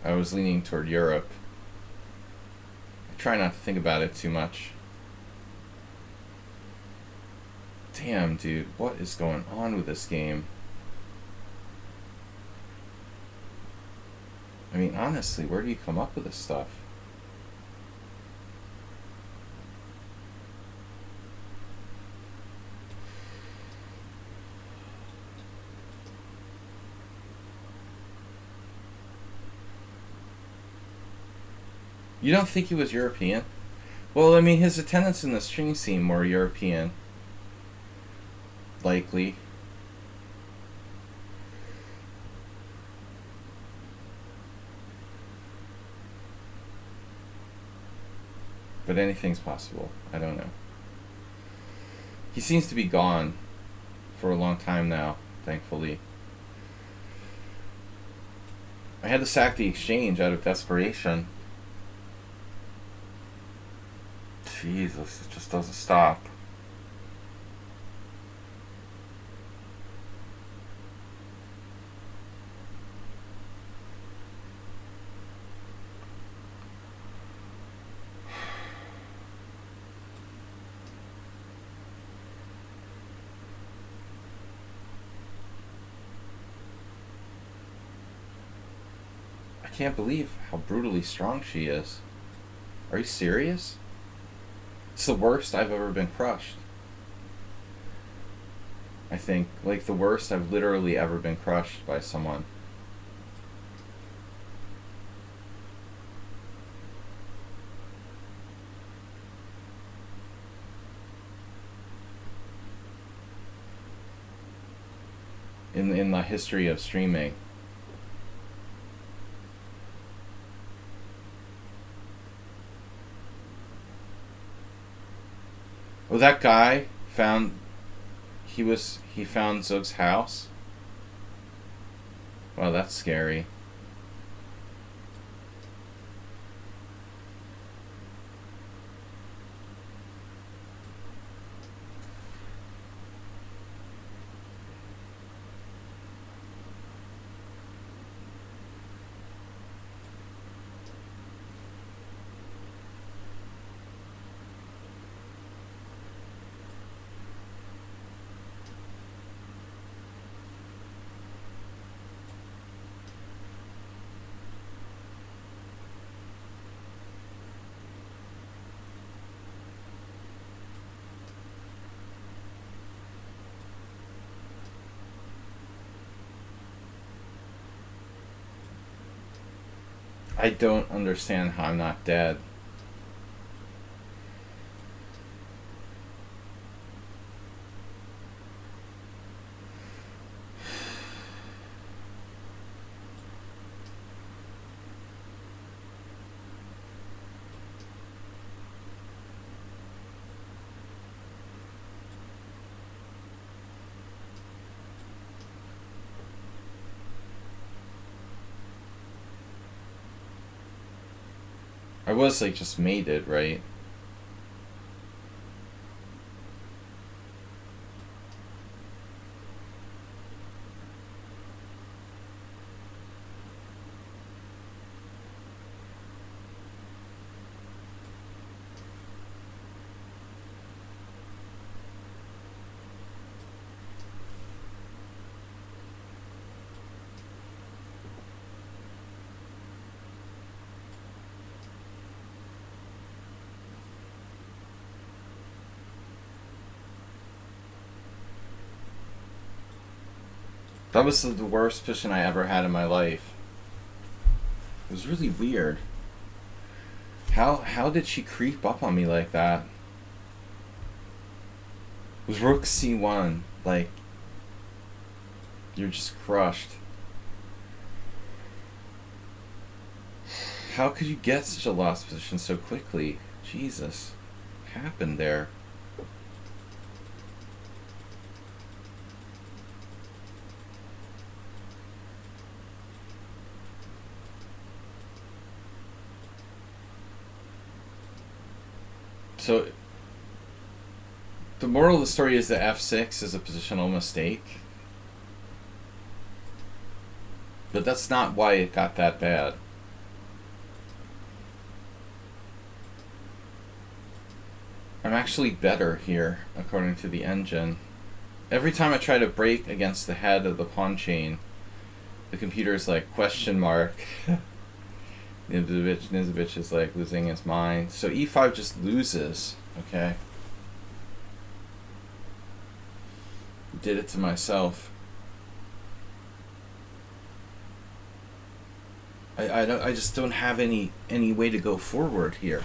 I was leaning toward Europe. I try not to think about it too much. Damn, dude, what is going on with this game? I mean, honestly, where do you come up with this stuff? You don't think he was European? Well, I mean, his attendance in the stream seemed more European. Likely. But anything's possible. I don't know. He seems to be gone for a long time now, thankfully. I had to sack the exchange out of desperation. Jesus, it just doesn't stop. I can't believe how brutally strong she is. Are you serious? It's the worst I've ever been crushed. I think, like, the worst I've literally ever been crushed by someone. In the history of streaming. Oh, that guy found... He found Zug's house? Wow, that's scary. I don't understand how I'm not dead. I was like just mated, right? That was the worst position I ever had in my life. It was really weird. How did she creep up on me like that? It was rook c1. Like, you're just crushed. How could you get such a lost position so quickly? Jesus. What happened there? So, the moral of the story is that f6 is a positional mistake. But that's not why it got that bad. I'm actually better here, according to the engine. Every time I try to break against the head of the pawn chain, the computer is like, question mark. Nizovich is like losing his mind. So e5 just loses, okay? Did it to myself. I just don't have any way to go forward here.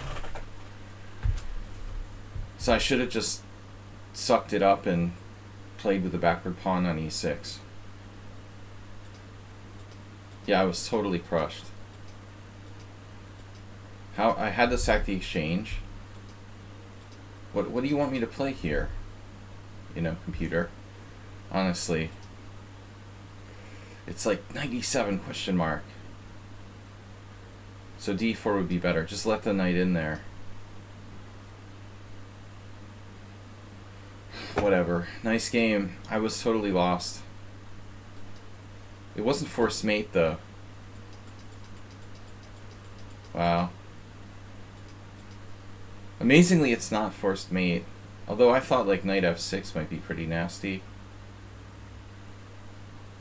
So I should have just sucked it up and played with the backward pawn on e6. Yeah, I was totally crushed. I had to sack the exchange. What do you want me to play here? You know, computer. Honestly. It's like 97 question mark. So d4 would be better. Just let the knight in there. Whatever. Nice game. I was totally lost. It wasn't forced mate though. Wow. Amazingly, it's not forced mate. Although I thought like knight f6 might be pretty nasty.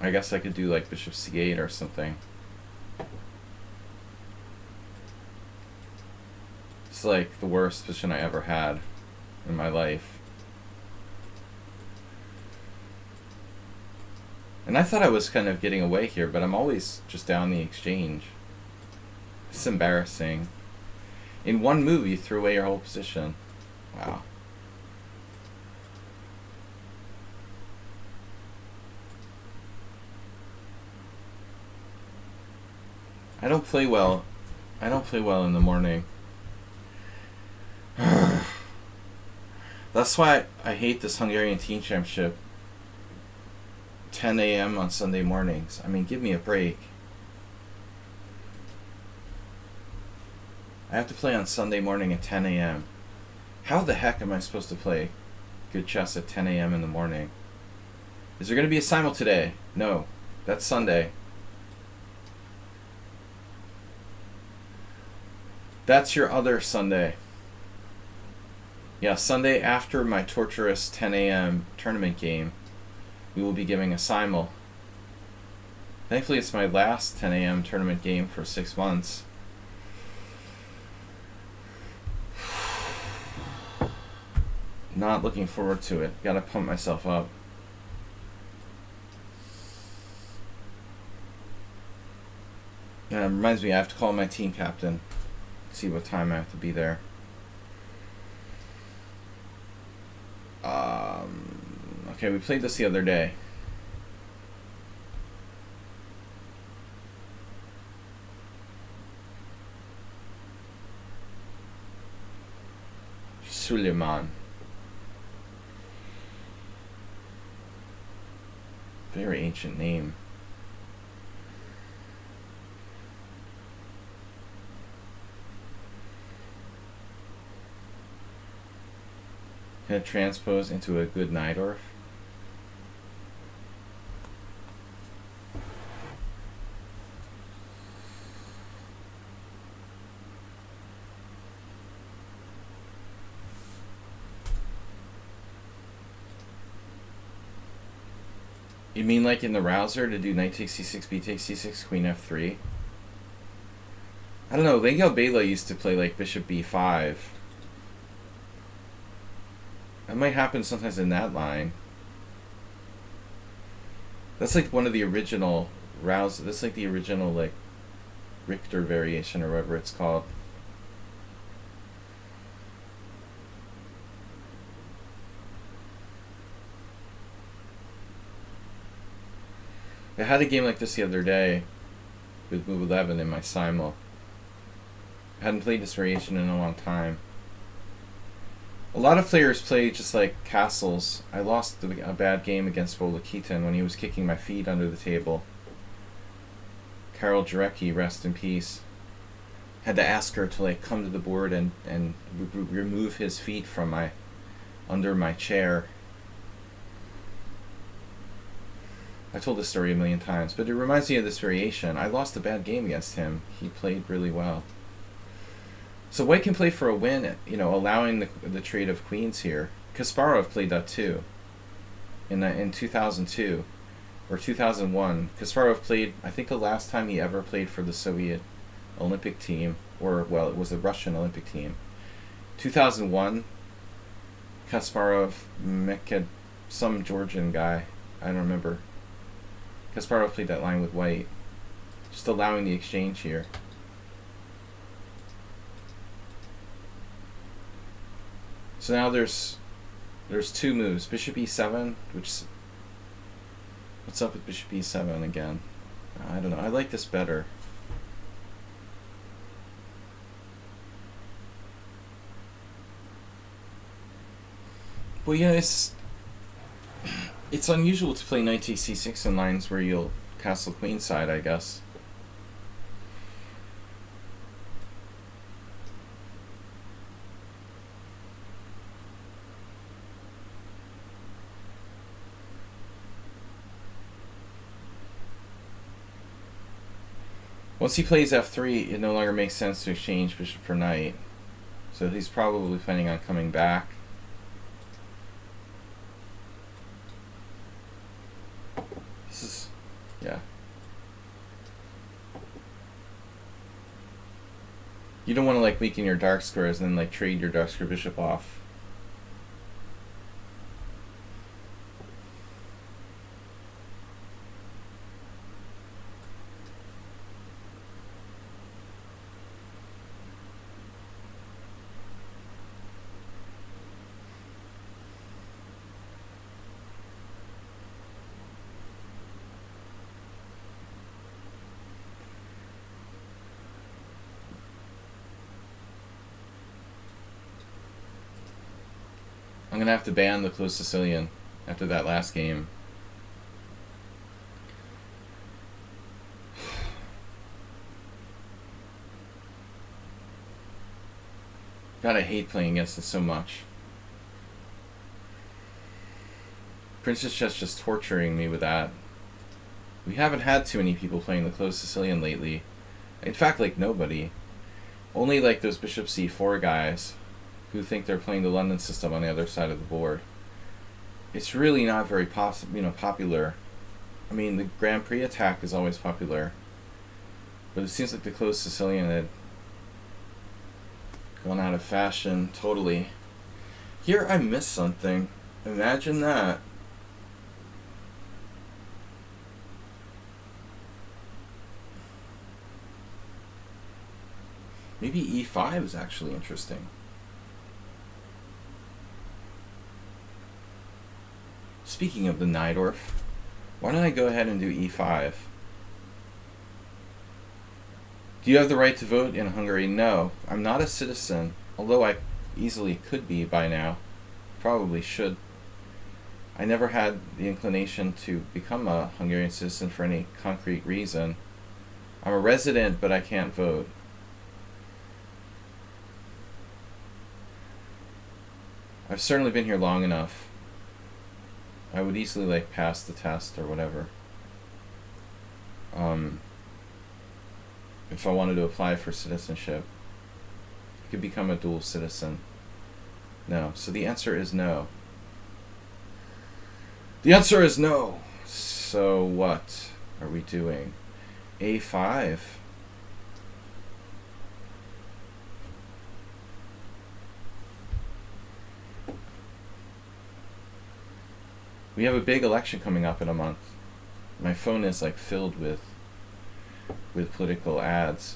I guess I could do like bishop c8 or something. It's like the worst position I ever had in my life. And I thought I was kind of getting away here, but I'm always just down the exchange. It's embarrassing. In one move, you threw away your whole position. Wow. I don't play well. I don't play well in the morning. That's why I hate this Hungarian Teen Championship. 10 a.m. on Sunday mornings. I mean, give me a break. I have to play on Sunday morning at 10 a.m. How the heck am I supposed to play good chess at 10 a.m. in the morning? Is there going to be a simul today? No. That's Sunday. That's your other Sunday. Yeah, Sunday after my torturous 10 a.m. tournament game, we will be giving a simul. Thankfully, it's my last 10 a.m. tournament game for 6 months. Not looking forward to it. Gotta pump myself up. Yeah, it reminds me, I have to call my team captain. See what time I have to be there. Okay, we played this the other day. Suleiman. Very ancient name. Gonna transpose into a good Najdorf. You mean like in the rouser to do knight takes c6, b takes c6, queen f3? I don't know, Lengel Bela used to play like bishop b5. That might happen sometimes in that line. That's like one of the original rousers. That's like the original like Richter variation or whatever it's called. I had a game like this the other day with Move 11 in my Simul. I hadn't played this variation in a long time. A lot of players play just like castles. I lost a bad game against Volakitin when he was kicking my feet under the table. Karol Jarecki, rest in peace. Had to ask her to like come to the board and remove his feet from under my chair. I told this story a million times, but it reminds me of this variation. I lost a bad game against him. He played really well. So white can play for a win, you know, allowing the trade of queens here. Kasparov played that too. In 2002 or 2001, Kasparov played, I think the last time he ever played for the Soviet Olympic team, or well, it was the Russian Olympic team. 2001, Kasparov, some Georgian guy, I don't remember. Kasparov played that line with white, just allowing the exchange here. So now there's two moves. Bishop e7, which, what's up with bishop e7 again? I don't know. I like this better. Well, yeah, it's unusual to play knight takes c6 in lines where you'll castle queenside, I guess. Once he plays f3, it no longer makes sense to exchange bishop for knight. So he's probably planning on coming back. This is, yeah. You don't want to like weaken your dark squares and then like trade your dark square bishop off. I'm going to have to ban the closed Sicilian after that last game. God, I hate playing against it so much. Princess Chess just torturing me with that. We haven't had too many people playing the closed Sicilian lately. In fact, like nobody. Only like those bishop c4 guys who think they're playing the London system on the other side of the board. It's really not very popular. I mean, the Grand Prix attack is always popular, but it seems like the closed Sicilian had gone out of fashion totally. Here I missed something. Imagine that. Maybe e5 is actually interesting. Speaking of the Najdorf, why don't I go ahead and do e5? Do you have the right to vote in Hungary? No, I'm not a citizen, although I easily could be by now. Probably should. I never had the inclination to become a Hungarian citizen for any concrete reason. I'm a resident, but I can't vote. I've certainly been here long enough. I would easily like pass the test or whatever. If I wanted to apply for citizenship, I could become a dual citizen. No. So the answer is no. The answer is no. So what are we doing? A5. We have a big election coming up in a month. My phone is like filled with political ads.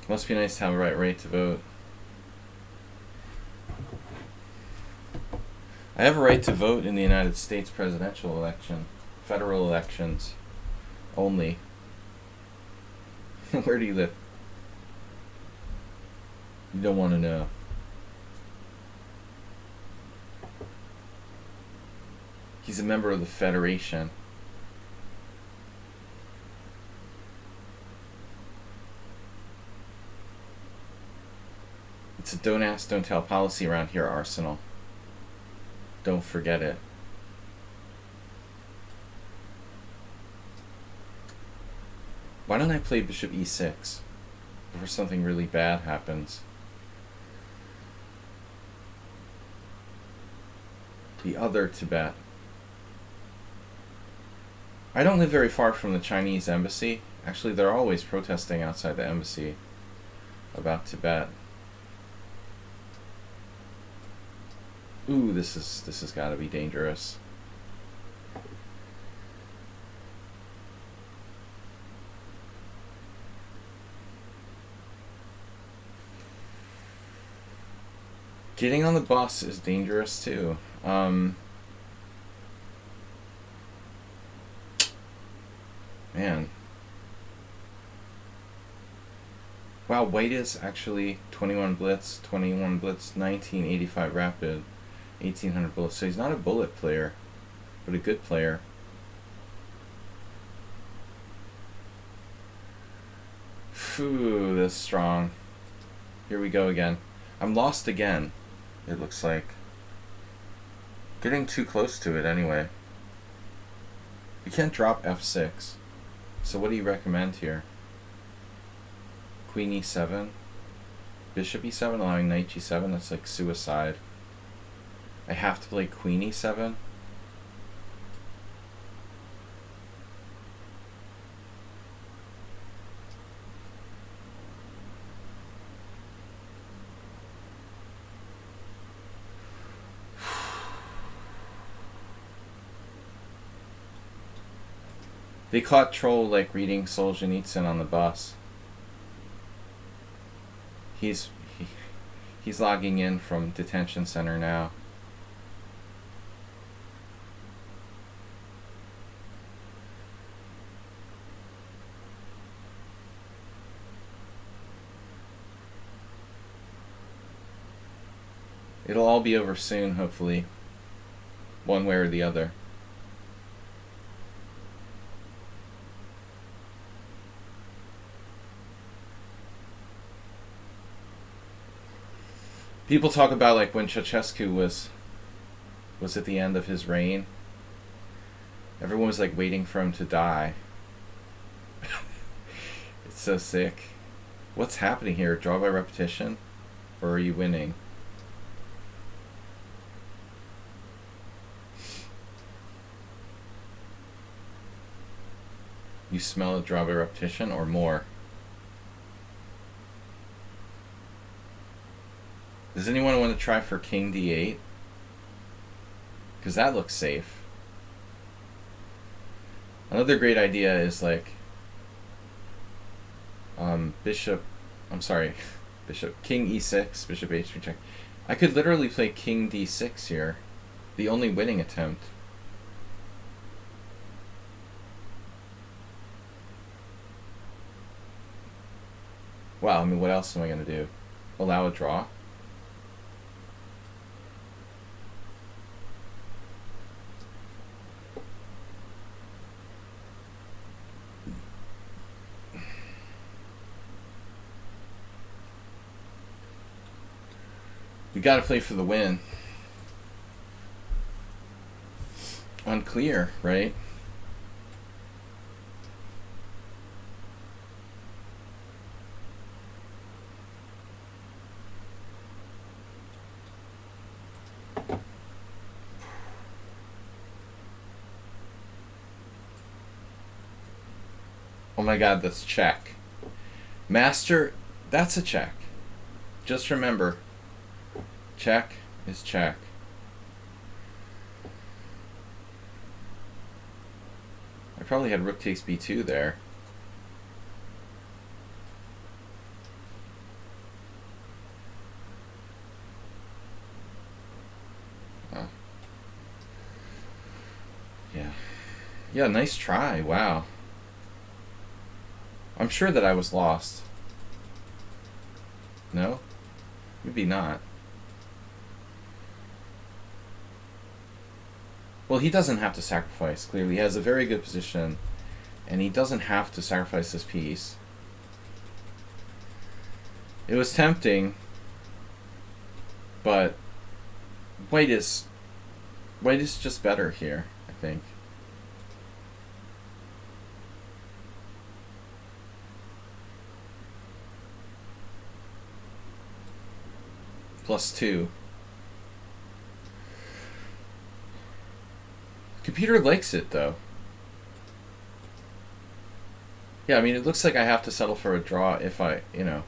Must be nice to have a right to vote. I have a right to vote in the United States presidential election, federal elections only. Where do you live? You don't want to know. He's a member of the Federation. It's a don't ask, don't tell policy around here, Arsenal. Don't forget it. Why don't I play bishop e6 before something really bad happens? The other Tibet. I don't live very far from the Chinese embassy. Actually, they're always protesting outside the embassy about Tibet. Ooh, this has got to be dangerous. Getting on the bus is dangerous too. Man. Wow, white is actually 21 Blitz, 1985 Rapid. 1800 bullets. So he's not a bullet player, but a good player. Phew, that's strong. Here we go again. I'm lost again, it looks like. Getting too close to it anyway. We can't drop f6. So what do you recommend here? Queen e7. Bishop e7 allowing knight g7. That's like suicide. I have to play queen e7. They caught Troll like reading Solzhenitsyn on the bus. He's logging in from detention center now. It'll all be over soon, hopefully. One way or the other. People talk about like when Ceausescu was at the end of his reign. Everyone was like waiting for him to die. It's so sick. What's happening here? Draw by repetition? Or are you winning? You smell a draw by repetition or more? Does anyone want to try for king d8? Because that looks safe. Another great idea is like bishop king e6, bishop h3 check. I could literally play king d6 here. The only winning attempt. Well, I mean, what else am I going to do? Allow a draw? We got to play for the win. Unclear, right? Oh my god, that's check. Master, that's a check. Just remember, check is check. I probably had rook takes b2 there. Oh. Yeah. Yeah, nice try. Wow. I'm sure that I was lost. No? Maybe not. Well, he doesn't have to sacrifice, clearly. He has a very good position, and he doesn't have to sacrifice this piece. It was tempting, but white is just better here, I think. +2. Computer likes it, though. Yeah, I mean, it looks like I have to settle for a draw if I, you know.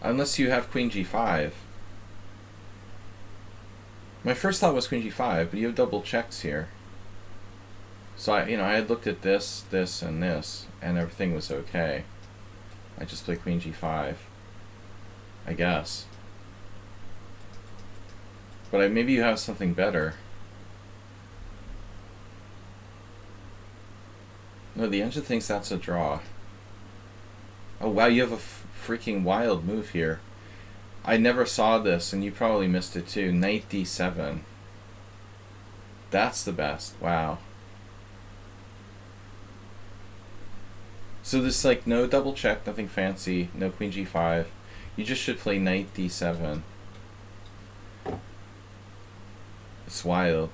Unless you have queen g5. My first thought was queen g5, but you have double checks here. So, I had looked at this, this, and this, and everything was okay. I just played queen g5, I guess. But maybe you have something better. No, the engine thinks that's a draw. Oh wow, you have a freaking wild move here. I never saw this, and you probably missed it too. Knight d7. That's the best. Wow. So there's like no double check, nothing fancy, no queen g5. You just should play knight d7. It's wild.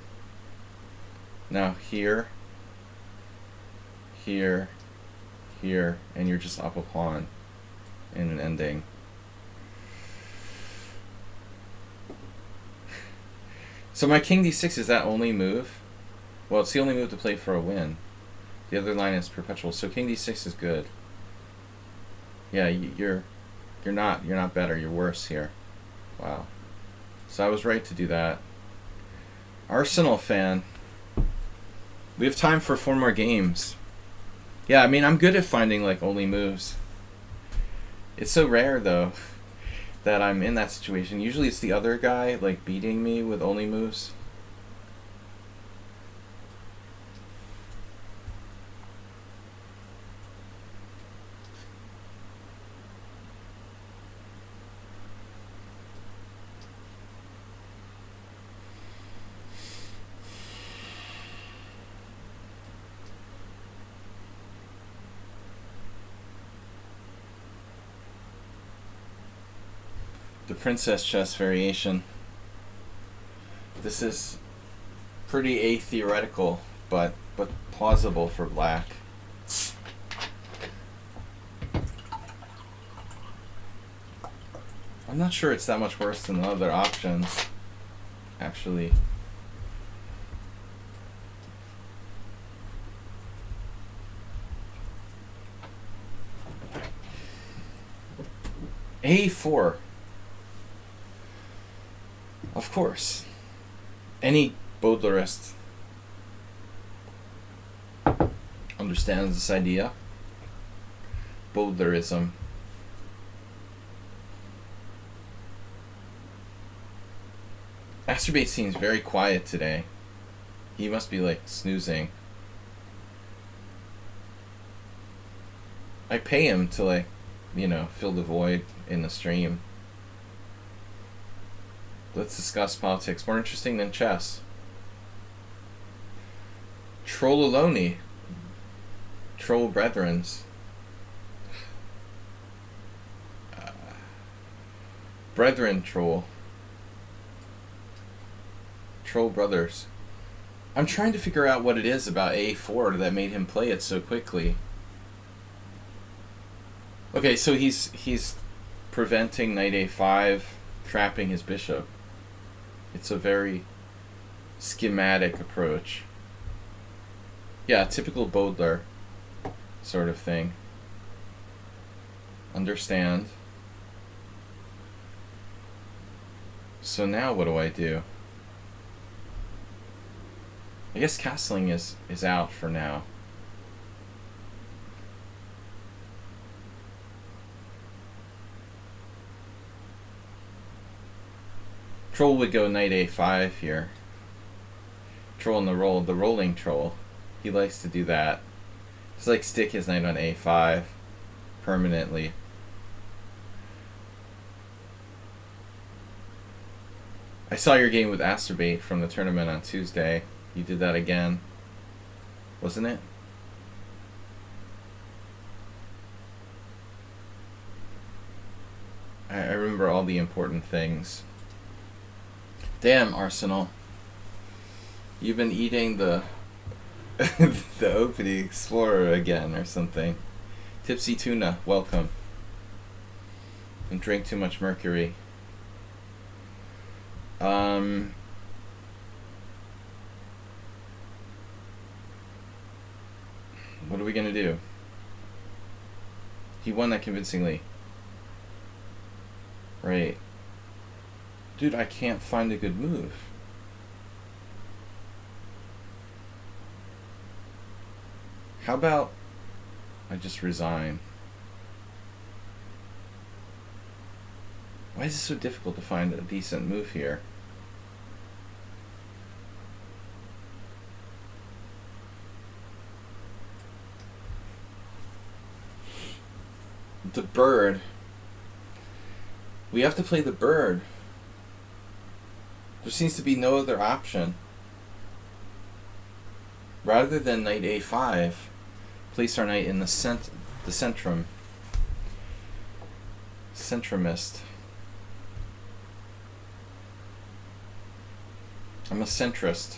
Now here, here, here, and you're just up a pawn in an ending. So my king d6 is that only move? Well, it's the only move to play for a win. The other line is perpetual, so king d6 is good. Yeah, you're not better. You're worse here. Wow. So I was right to do that. Arsenal fan. We have time for 4 more games. Yeah, I mean, I'm good at finding like only moves. It's so rare though that I'm in that situation. Usually it's the other guy like beating me with only moves. The princess chess variation. This is pretty atheoretical, but plausible for black. I'm not sure it's that much worse than the other options, actually. A4. Of course. Any Baudelairist understands this idea. Baudelairism. Masturbate seems very quiet today. He must be like snoozing. I pay him to like fill the void in the stream. Let's discuss politics. More interesting than chess. Trolloloni. Troll brethrens. Brethren troll. Troll brothers. I'm trying to figure out what it is about A4 that made him play it so quickly. Okay, so he's preventing knight A5, trapping his bishop. It's a very schematic approach. Yeah, typical Bodler sort of thing. Understand. So now what do I do? I guess castling is out for now. Troll would go knight A5 here. Troll in the rolling troll. He likes to do that. Just like stick his knight on A5 permanently. I saw your game with Asterbait from the tournament on Tuesday. You did that again, wasn't it? I remember all the important things. Damn, Arsenal. You've been eating the the opening Explorer again or something. Tipsy Tuna, welcome. And drink too much mercury. What are we gonna do? He won that convincingly. Right. Dude, I can't find a good move. How about I just resign? Why is it so difficult to find a decent move here? The bird. We have to play the bird. There seems to be no other option. Rather than knight A5, place our knight in the centrum. Centrumist. I'm a centrist.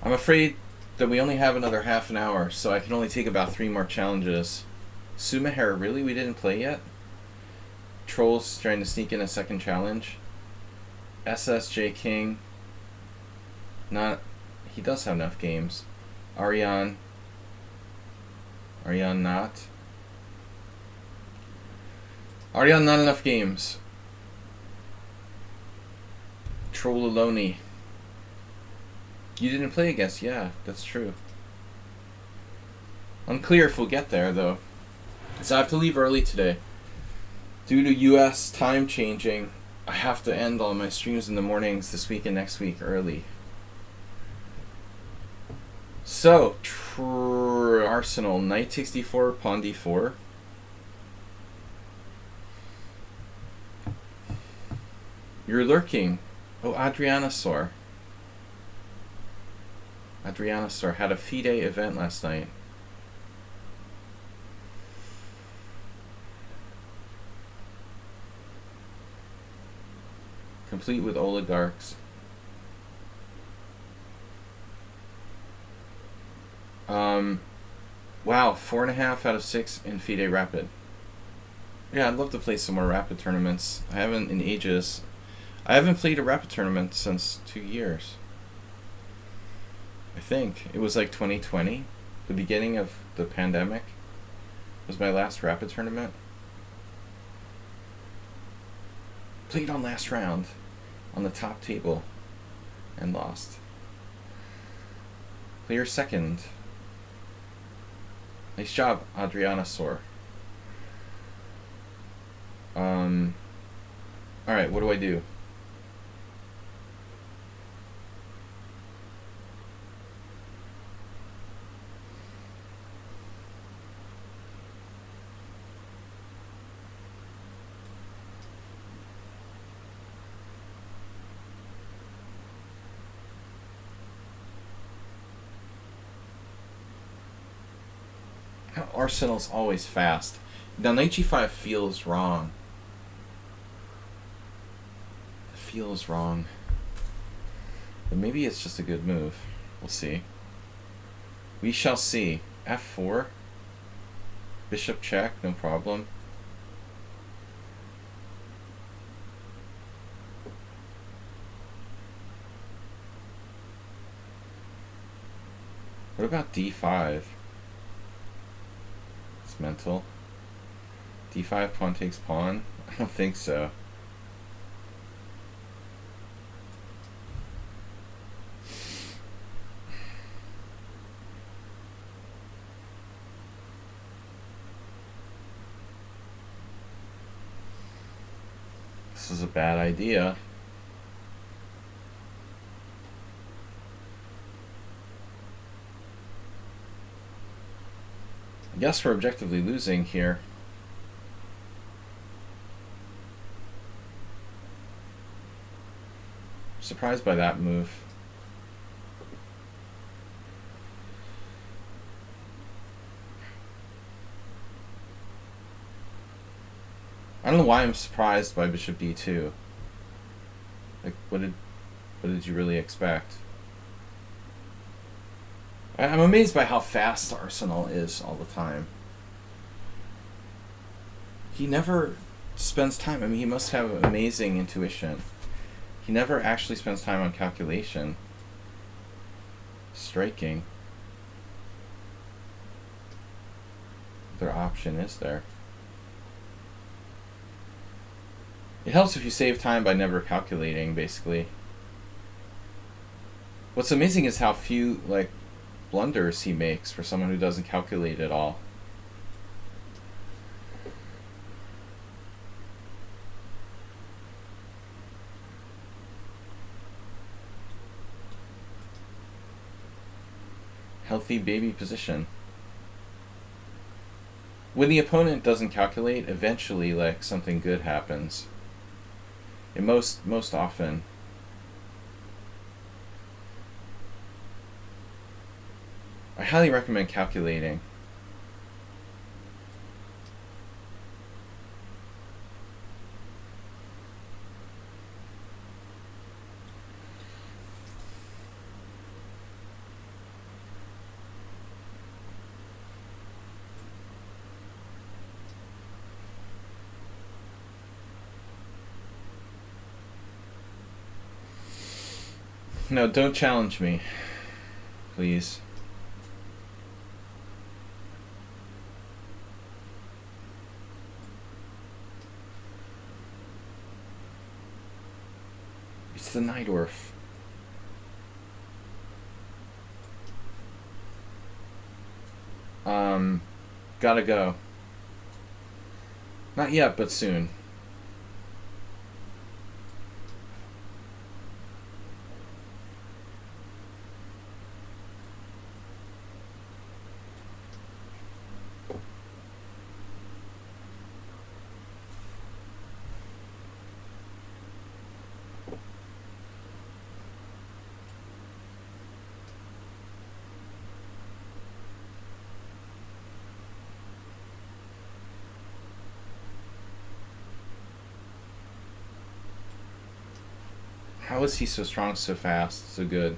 I'm afraid that we only have another half an hour, so I can only take about 3 more challenges. Sumaher, really? We didn't play yet? Trolls trying to sneak in a second challenge. SSJ King. He does have enough games. Ariane not. Ariane not enough games. Trolloloni. You didn't play against, yeah, that's true. Unclear if we'll get there, though. So I have to leave early today. Due to US time changing, I have to end all my streams in the mornings this week and next week early. So, Arsenal, knight takes d4, pawn d4. You're lurking. Oh, Adrianosaur. Adrianosaur had a FIDE event last night. Complete with oligarchs. Wow, 4.5 out of 6 in FIDE Rapid. Yeah, I'd love to play some more Rapid tournaments. I haven't in ages. I haven't played a Rapid tournament since 2 years. I think. It was like 2020. The beginning of the pandemic was my last Rapid tournament. Played on last round on the top table and lost. Clear second. Nice job, Adrianosaur. Alright, what do I do? Arsenal's always fast. Now knight g5 feels wrong. It feels wrong. But maybe it's just a good move. We'll see. We shall see. f4. Bishop check, no problem. What about d5? It's mental. d5, pawn takes pawn? I don't think so. This is a bad idea. I guess we're objectively losing here. Surprised by that move. I don't know why I'm surprised by bishop d2. Like, what did you really expect? I'm amazed by how fast Arsenal is all the time. He never spends time. I mean, he must have amazing intuition. He never actually spends time on calculation. Striking. What other option is there? It helps if you save time by never calculating, basically. What's amazing is how few, like, blunders he makes for someone who doesn't calculate at all. Healthy baby position. When the opponent doesn't calculate, eventually, like, something good happens. And most often. I highly recommend calculating. No, don't challenge me, please. It's the Najdorf. Gotta go. Not yet, but soon. How is he so strong, so fast, so good?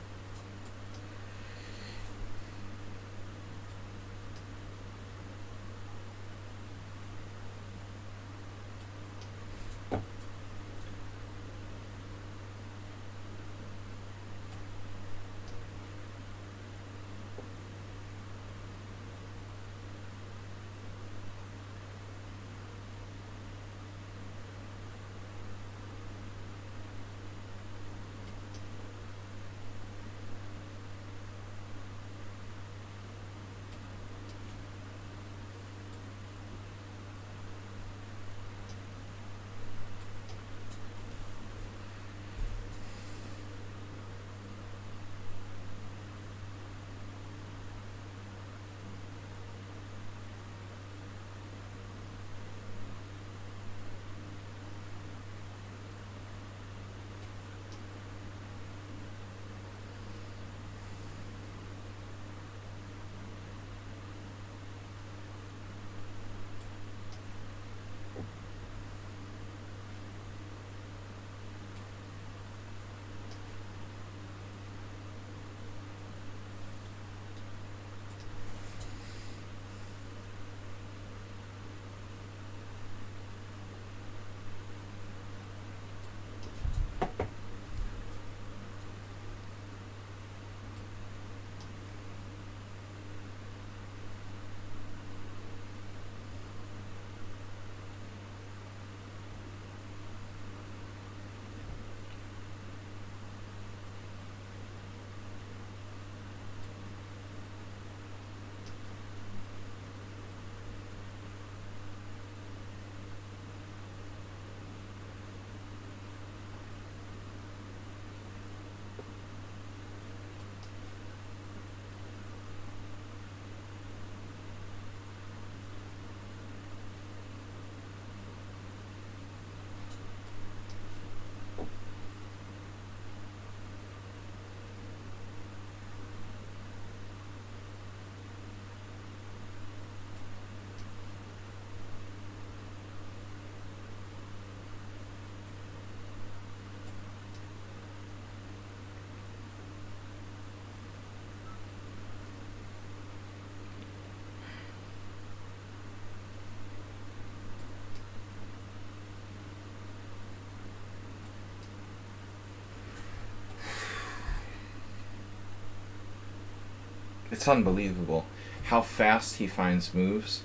It's unbelievable how fast he finds moves.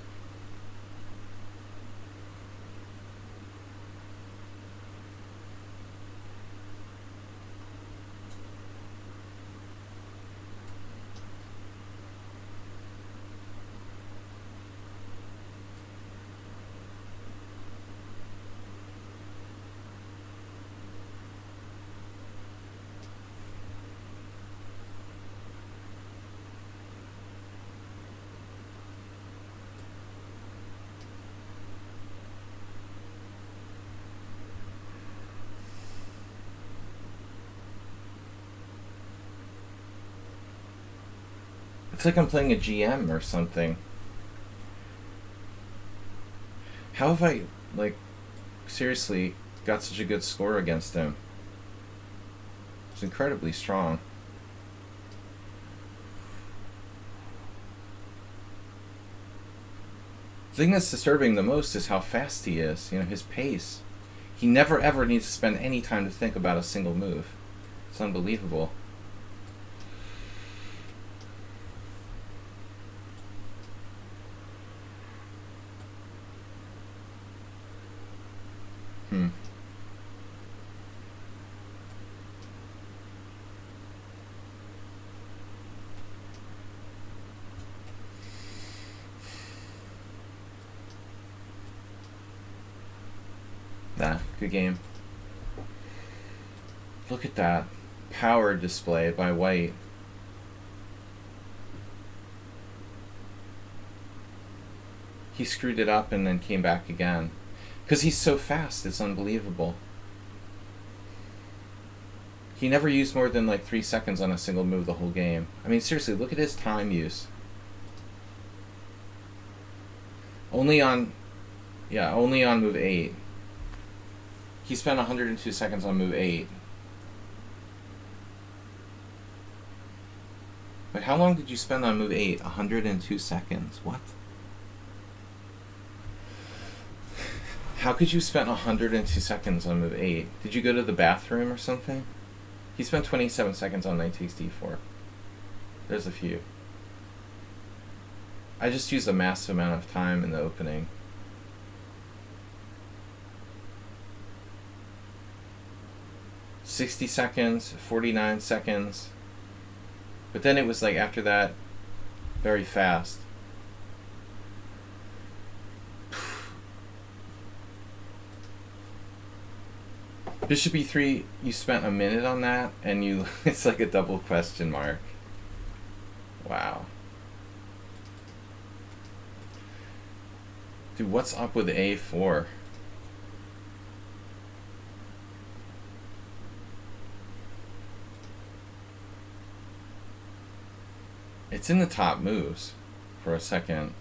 It's like I'm playing a GM or something. How have I, like, seriously got such a good score against him? It's incredibly strong. The thing that's disturbing the most is how fast he is, his pace. He never ever needs to spend any time to think about a single move. It's unbelievable. Good game. Look at that power display by White. He screwed it up and then came back again. Because he's so fast, it's unbelievable. He never used more than like 3 seconds on a single move the whole game. I mean, seriously, look at his time use. Only on move 8. He spent 102 seconds on move 8. But how long did you spend on move 8? 102 seconds. What? How could you spend 102 seconds on move 8? Did you go to the bathroom or something? He spent 27 seconds on knight takes d4. There's a few. I just used a massive amount of time in the opening. $60 seconds, 49 seconds. But then it was like after that, very fast. Bishop e3, you spent a minute on that, and it's like a double question mark. Wow. Dude, what's up with a4? It's in the top moves for a second.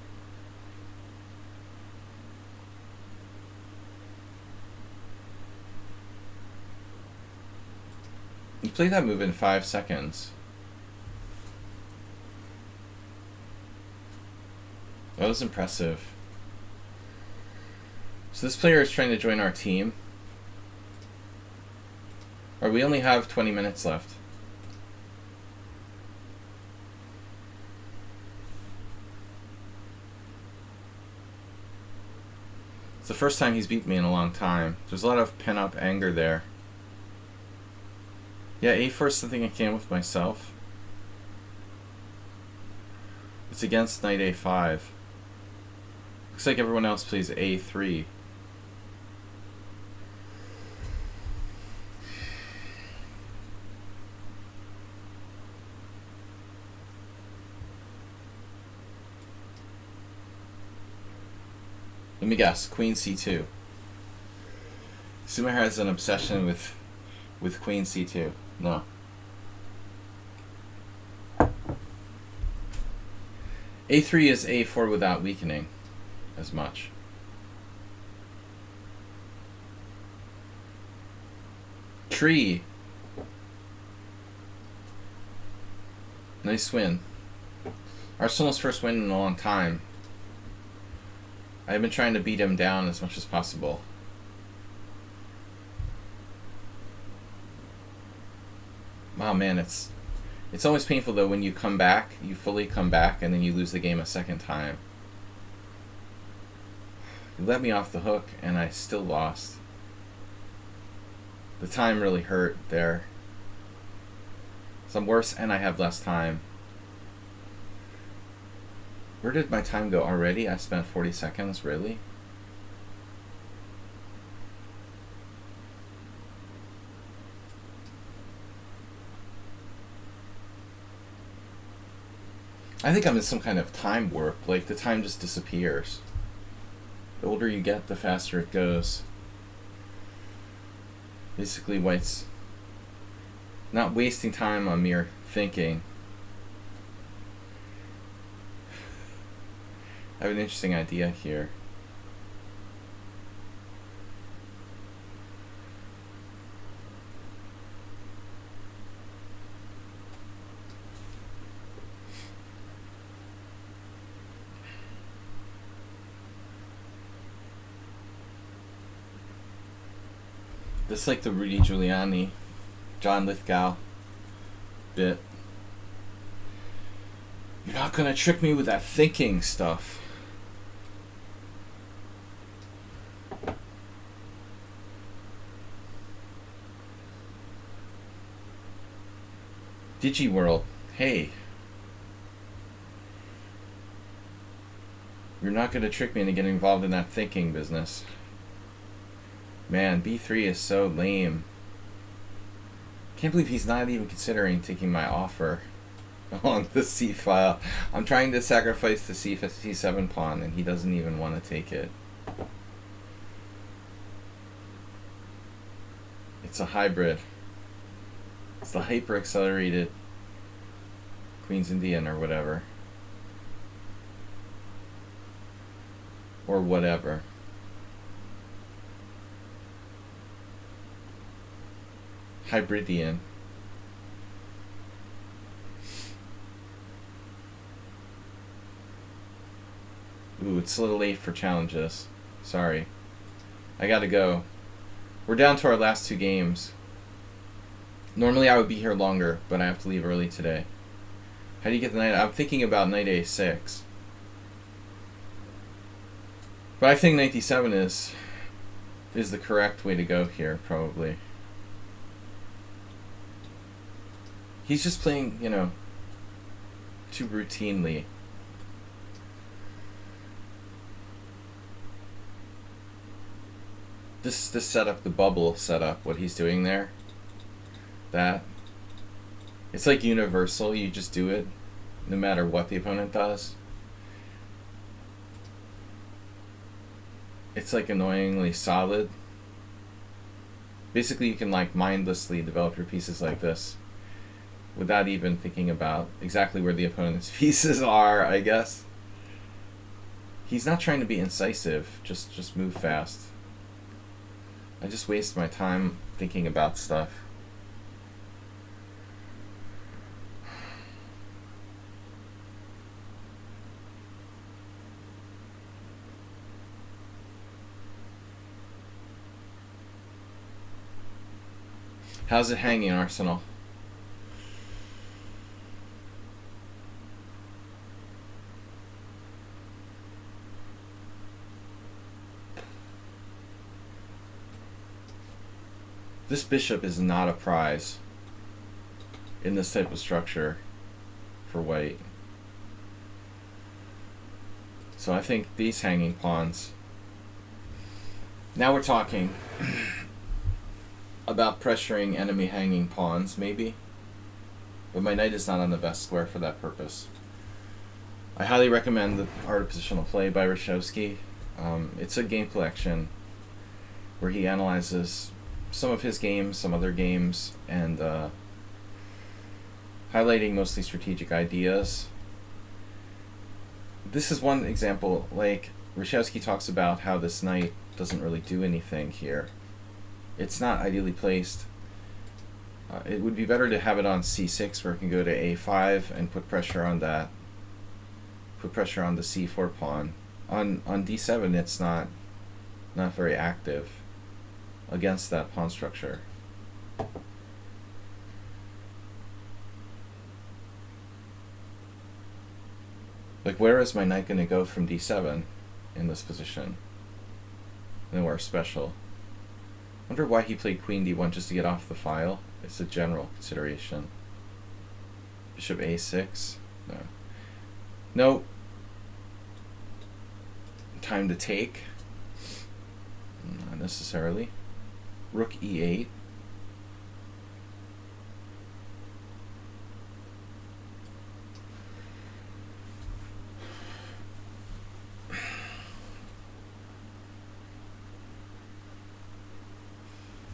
You played that move in 5 seconds. That was impressive. So this player is trying to join our team. Or we only have 20 minutes left. It's the first time he's beat me in a long time. There's a lot of pent-up anger there. Yeah, a4 is something I came with myself. It's against knight a5. Looks like everyone else plays a3. Let me guess, queen c2. Sumer has an obsession with queen c2. No. a3 is a4 without weakening as much. Tree. Nice win. Arsenal's first win in a long time. I've been trying to beat him down as much as possible. Oh man, it's It's always painful though when you come back, you fully come back, and then you lose the game a second time. You let me off the hook, and I still lost. The time really hurt there. So I'm worse, and I have less time. Where did my time go already? I spent 40 seconds, really? I think I'm in some kind of time warp. Like, the time just disappears. The older you get, the faster it goes. Basically, White's not wasting time on mere thinking. I have an interesting idea here. This is like the Rudy Giuliani, John Lithgow bit. You're not gonna trick me with that thinking stuff. DigiWorld, hey. You're not gonna trick me into getting involved in that thinking business. Man, B3 is so lame. Can't believe he's not even considering taking my offer along the C file. I'm trying to sacrifice the C7 pawn, and he doesn't even want to take it. It's a hybrid. It's the hyper-accelerated Queen's Indian or whatever. Or whatever. Hybridian. Ooh, it's a little late for challenges. Sorry. I gotta go. We're down to our last two games. Normally I would be here longer, but I have to leave early today. How do you get the knight? I'm thinking about knight a6. But I think knight d7 is the correct way to go here, probably. He's just playing, you know, too routinely. This setup, the bubble setup, what he's doing there, that, it's like universal. You just do it no matter what the opponent does. It's like annoyingly solid. Basically, you can like mindlessly develop your pieces like this without even thinking about exactly where the opponent's pieces are, I guess. He's not trying to be incisive, just move fast. I just waste my time thinking about stuff. How's it hanging, Arsenal? This bishop is not a prize in this type of structure for white. So I think these hanging pawns. Now we're talking about pressuring enemy hanging pawns, maybe. But my knight is not on the best square for that purpose. I highly recommend the Art of Positional Play by Ryszewski. It's a game collection where he analyzes some of his games, some other games, and highlighting mostly strategic ideas. This is one example. Like, Ryszewski talks about how this knight doesn't really do anything here. It's not ideally placed. It would be better to have it on c6 where it can go to a5 and put pressure on that. Put pressure on the c4 pawn. On d7 it's not very active against that pawn structure. Like, where is my knight going to go from d7 in this position? Nowhere special. Wonder why he played queen d1 just to get off the file. It's a general consideration. Bishop a6. No. Nope. Time to take. Not necessarily. Rook e8.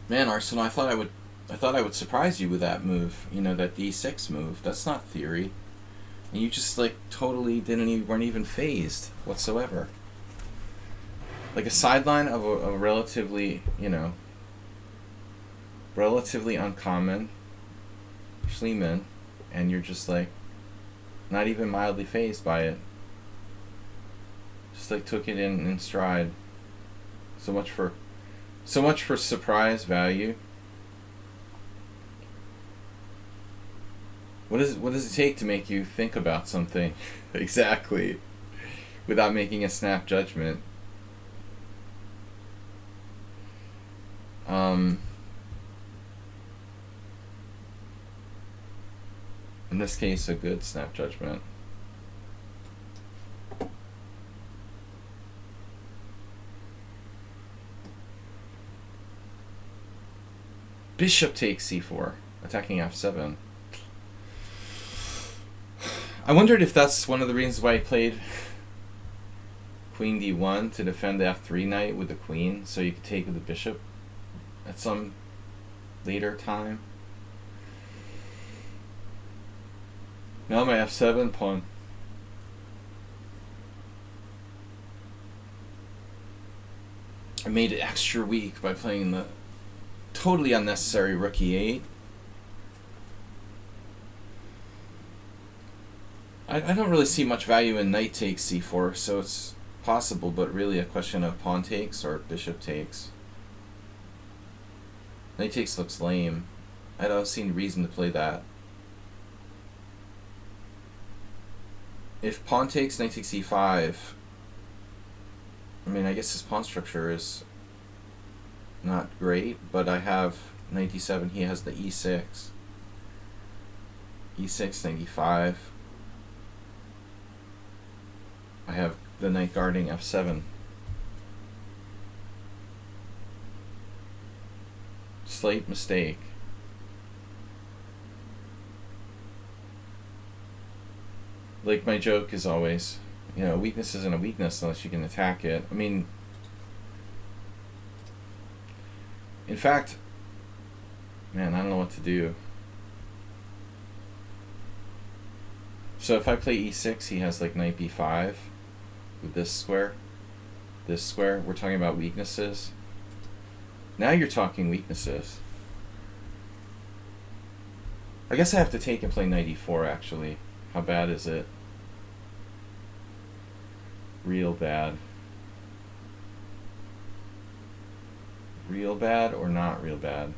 Man, Arsenal, I thought I would surprise you with that move. You know, that d6 move. That's not theory. And you just like totally weren't even phased whatsoever. Like a sideline of a relatively, you know, relatively uncommon Schliemann, and you're just like not even mildly phased by it. Just like took it in stride. So much for surprise value. What does it take to make you think about something exactly without making a snap judgment? In this case, a good snap judgment. Bishop takes c4, attacking f7. I wondered if that's one of the reasons why he played queen d1 to defend the f3 knight with the queen, so you could take the bishop at some later time. Now my f7 pawn. I made it extra weak by playing the totally unnecessary rook e8. I don't really see much value in knight takes c4, so it's possible, but really a question of pawn takes or bishop takes. Knight takes looks lame. I don't see any reason to play that. If pawn takes, knight takes e5, I mean, I guess his pawn structure is not great, but I have knight d7, he has the e6. e6, knight e5. I have the knight guarding f7. Slight mistake. Like my joke is always, you know, weakness isn't a weakness unless you can attack it. I mean, in fact, man, I don't know what to do. So if I play e6, he has like knight b5 with this square. We're talking about weaknesses. Now you're talking weaknesses. I guess I have to take and play knight e4 actually. How bad is it? Real bad. Real bad or not real bad?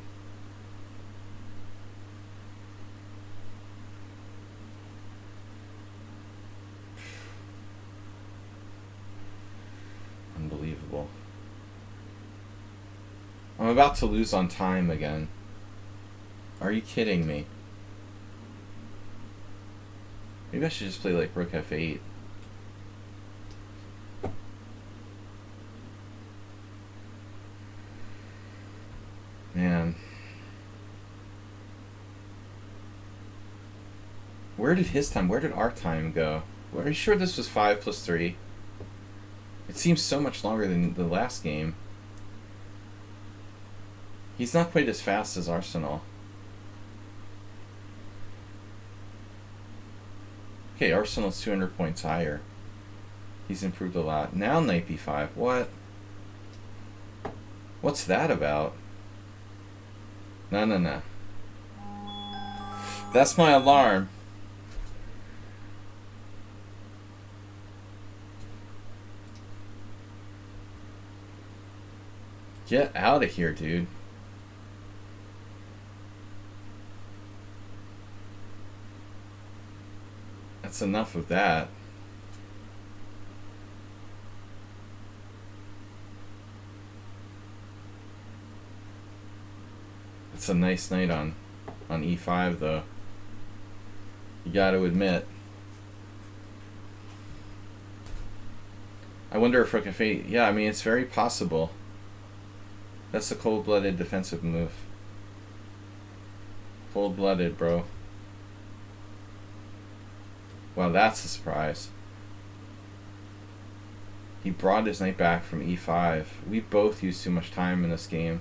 Unbelievable. I'm about to lose on time again. Are you kidding me? Maybe I should just play like rook f8. Man. Where did our time go? Are you sure this was 5 plus 3? It seems so much longer than the last game. He's not quite as fast as Arsenal. Okay, Arsenal's 200 points higher. He's improved a lot. Now knight b5. What? What's that about? No. That's my alarm. Get out of here, dude. That's enough of that. It's a nice knight on e5 though. You got to admit. I wonder if rook f8. Yeah, I mean it's very possible. That's a cold-blooded defensive move. Cold-blooded, bro. Wow, that's a surprise. He brought his knight back from e5. We both used too much time in this game.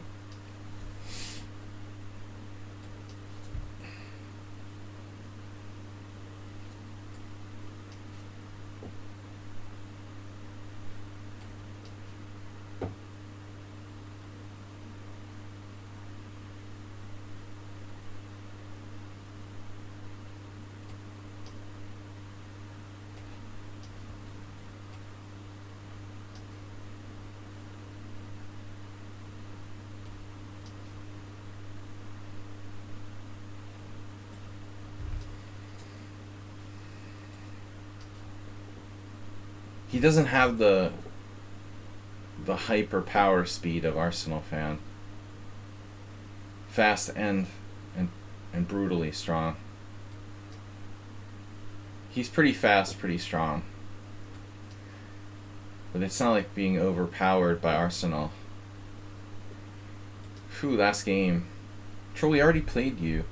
He doesn't have the hyper power speed of Arsenal fan. Fast and brutally strong. He's pretty fast, pretty strong. But it's not like being overpowered by Arsenal. Phew, last game. Troll, we already played you.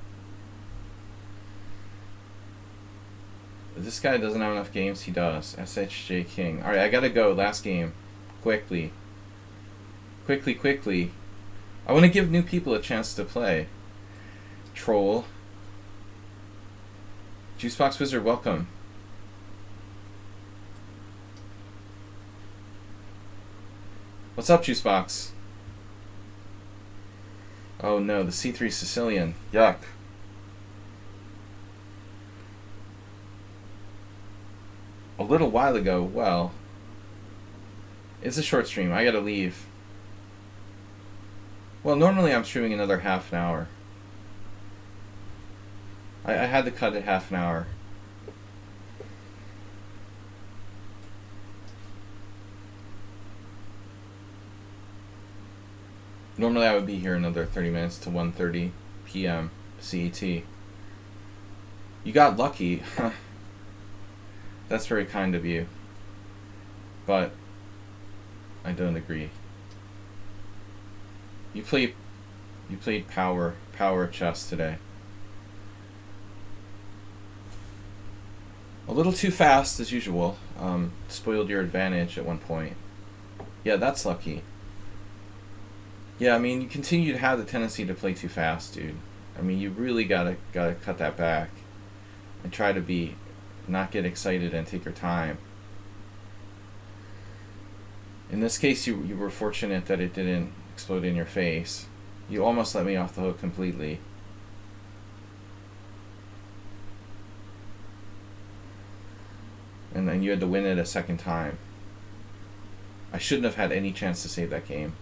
This guy doesn't have enough games. He does. SHJ King. Alright, I gotta go. Last game. Quickly. Quickly. I want to give new people a chance to play. Troll. Juicebox Wizard, welcome. What's up, Juicebox? Oh no, the C3 Sicilian. Yuck. A little while ago, well, it's a short stream. I gotta leave. Well, normally I'm streaming another half an hour. I had to cut it half an hour. Normally I would be here another 30 minutes to 1:30 p.m. CET. You got lucky. That's very kind of you. But I don't agree. You played power chess today. A little too fast as usual. Spoiled your advantage at one point. Yeah, that's lucky. Yeah, I mean, you continue to have the tendency to play too fast, dude. I mean, you really gotta cut that back and try to not get excited and take your time. In this case, you were fortunate that it didn't explode in your face. You almost let me off the hook completely. And then you had to win it a second time. I shouldn't have had any chance to save that game.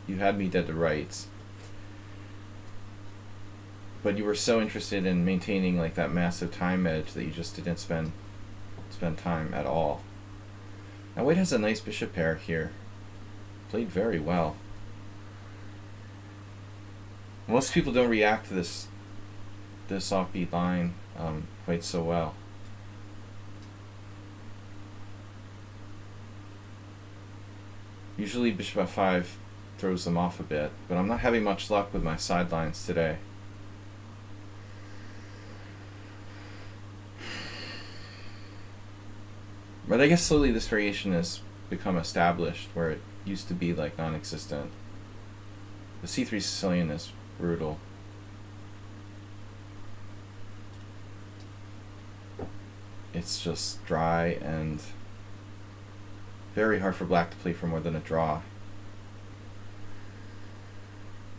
You had me dead to rights. But you were so interested in maintaining like that massive time edge that you just didn't spend time at all. Now White has a nice bishop pair here. Played very well. Most people don't react to this offbeat line quite so well. Usually bishop f5 throws them off a bit, but I'm not having much luck with my sidelines today. But I guess slowly this variation has become established, where it used to be like non-existent. The C3 Sicilian is brutal. It's just dry and very hard for black to play for more than a draw.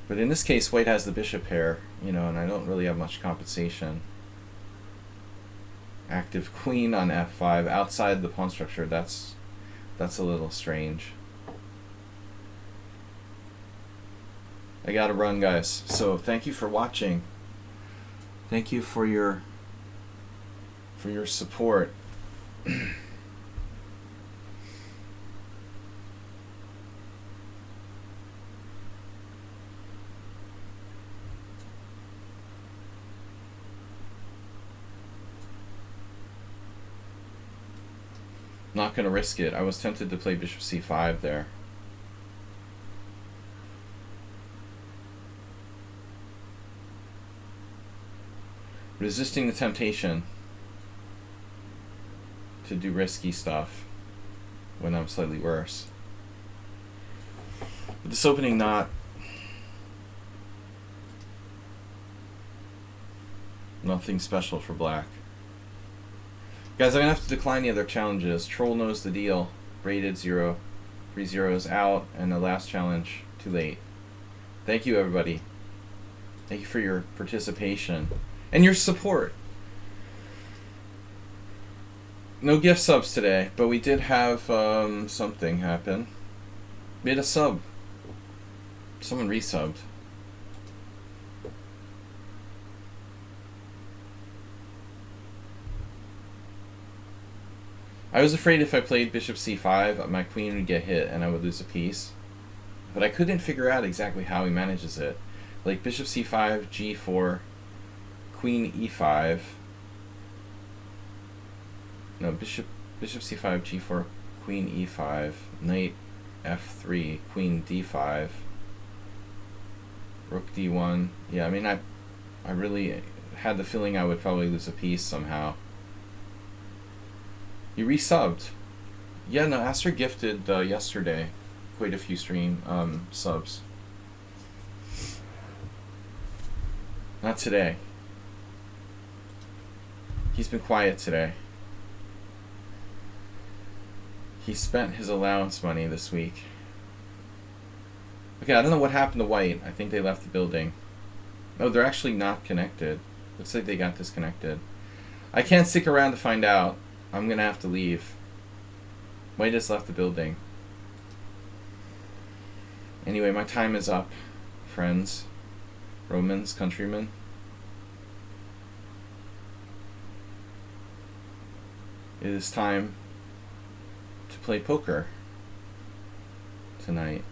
But in this case, white has the bishop pair, and I don't really have much compensation. Active queen on f5 outside the pawn structure, that's a little strange. I gotta run, guys. So thank you for watching. Thank you for your support. Not going to risk it. I was tempted to play bishop c5 there. Resisting the temptation to do risky stuff when I'm slightly worse. But this opening nothing special for black. Guys, I'm going to have to decline the other challenges. Troll knows the deal. Rated 0. 3-0 is out. And the last challenge, too late. Thank you, everybody. Thank you for your participation. And your support. No gift subs today, but we did have something happen. We had a sub. Someone resubbed. I was afraid if I played bishop c5, my queen would get hit and I would lose a piece. But I couldn't figure out exactly how he manages it. Like bishop c5, g4, queen e5. No, bishop c5, g4, queen e5, knight f3, queen d5, rook d1. Yeah, I mean, I really had the feeling I would probably lose a piece somehow. You resubbed. Yeah, no, Aster gifted yesterday quite a few stream subs. Not today. He's been quiet today. He spent his allowance money this week. Okay, I don't know what happened to white. I think they left the building. No, they're actually not connected. Looks like they got disconnected. I can't stick around to find out. I'm gonna have to leave. White has left the building. Anyway, my time is up, friends, Romans, countrymen. It is time to play poker tonight.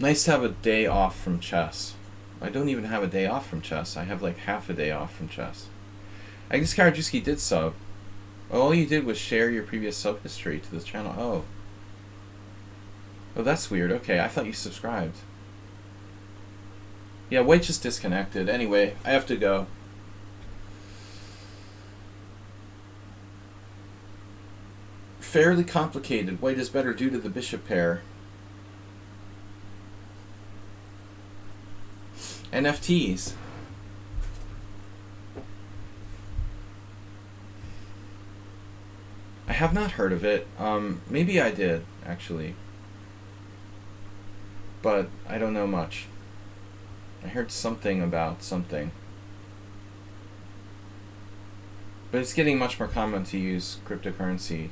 Nice to have a day off from chess. I don't even have a day off from chess. I have like half a day off from chess. Agnes Karajewski did sub. All you did was share your previous sub history to the channel. Oh. Oh, that's weird. Okay, I thought you subscribed. Yeah, white just disconnected. Anyway, I have to go. Fairly complicated. White is better due to the bishop pair. NFTs. I have not heard of it. Maybe I did, actually. But I don't know much. I heard something about something. But it's getting much more common to use cryptocurrency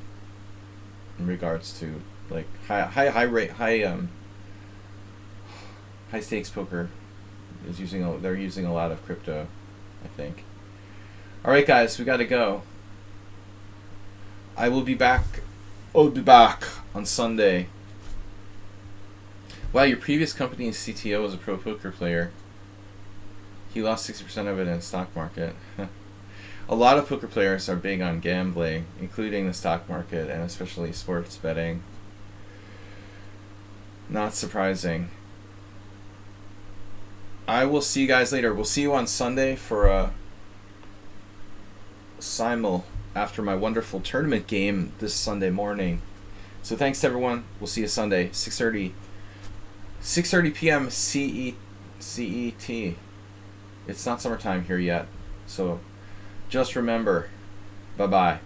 in regards to like high stakes poker. They're using a lot of crypto, I think. All right, guys, we got to go. I will be back. I'll be back on Sunday. Wow, your previous company's CTO was a pro poker player. He lost 60% of it in the stock market. A lot of poker players are big on gambling, including the stock market and especially sports betting. Not surprising. I will see you guys later. We'll see you on Sunday for a simul after my wonderful tournament game this Sunday morning. So thanks to everyone. We'll see you Sunday, 6:30 p.m. CET. It's not summertime here yet. So just remember, bye-bye.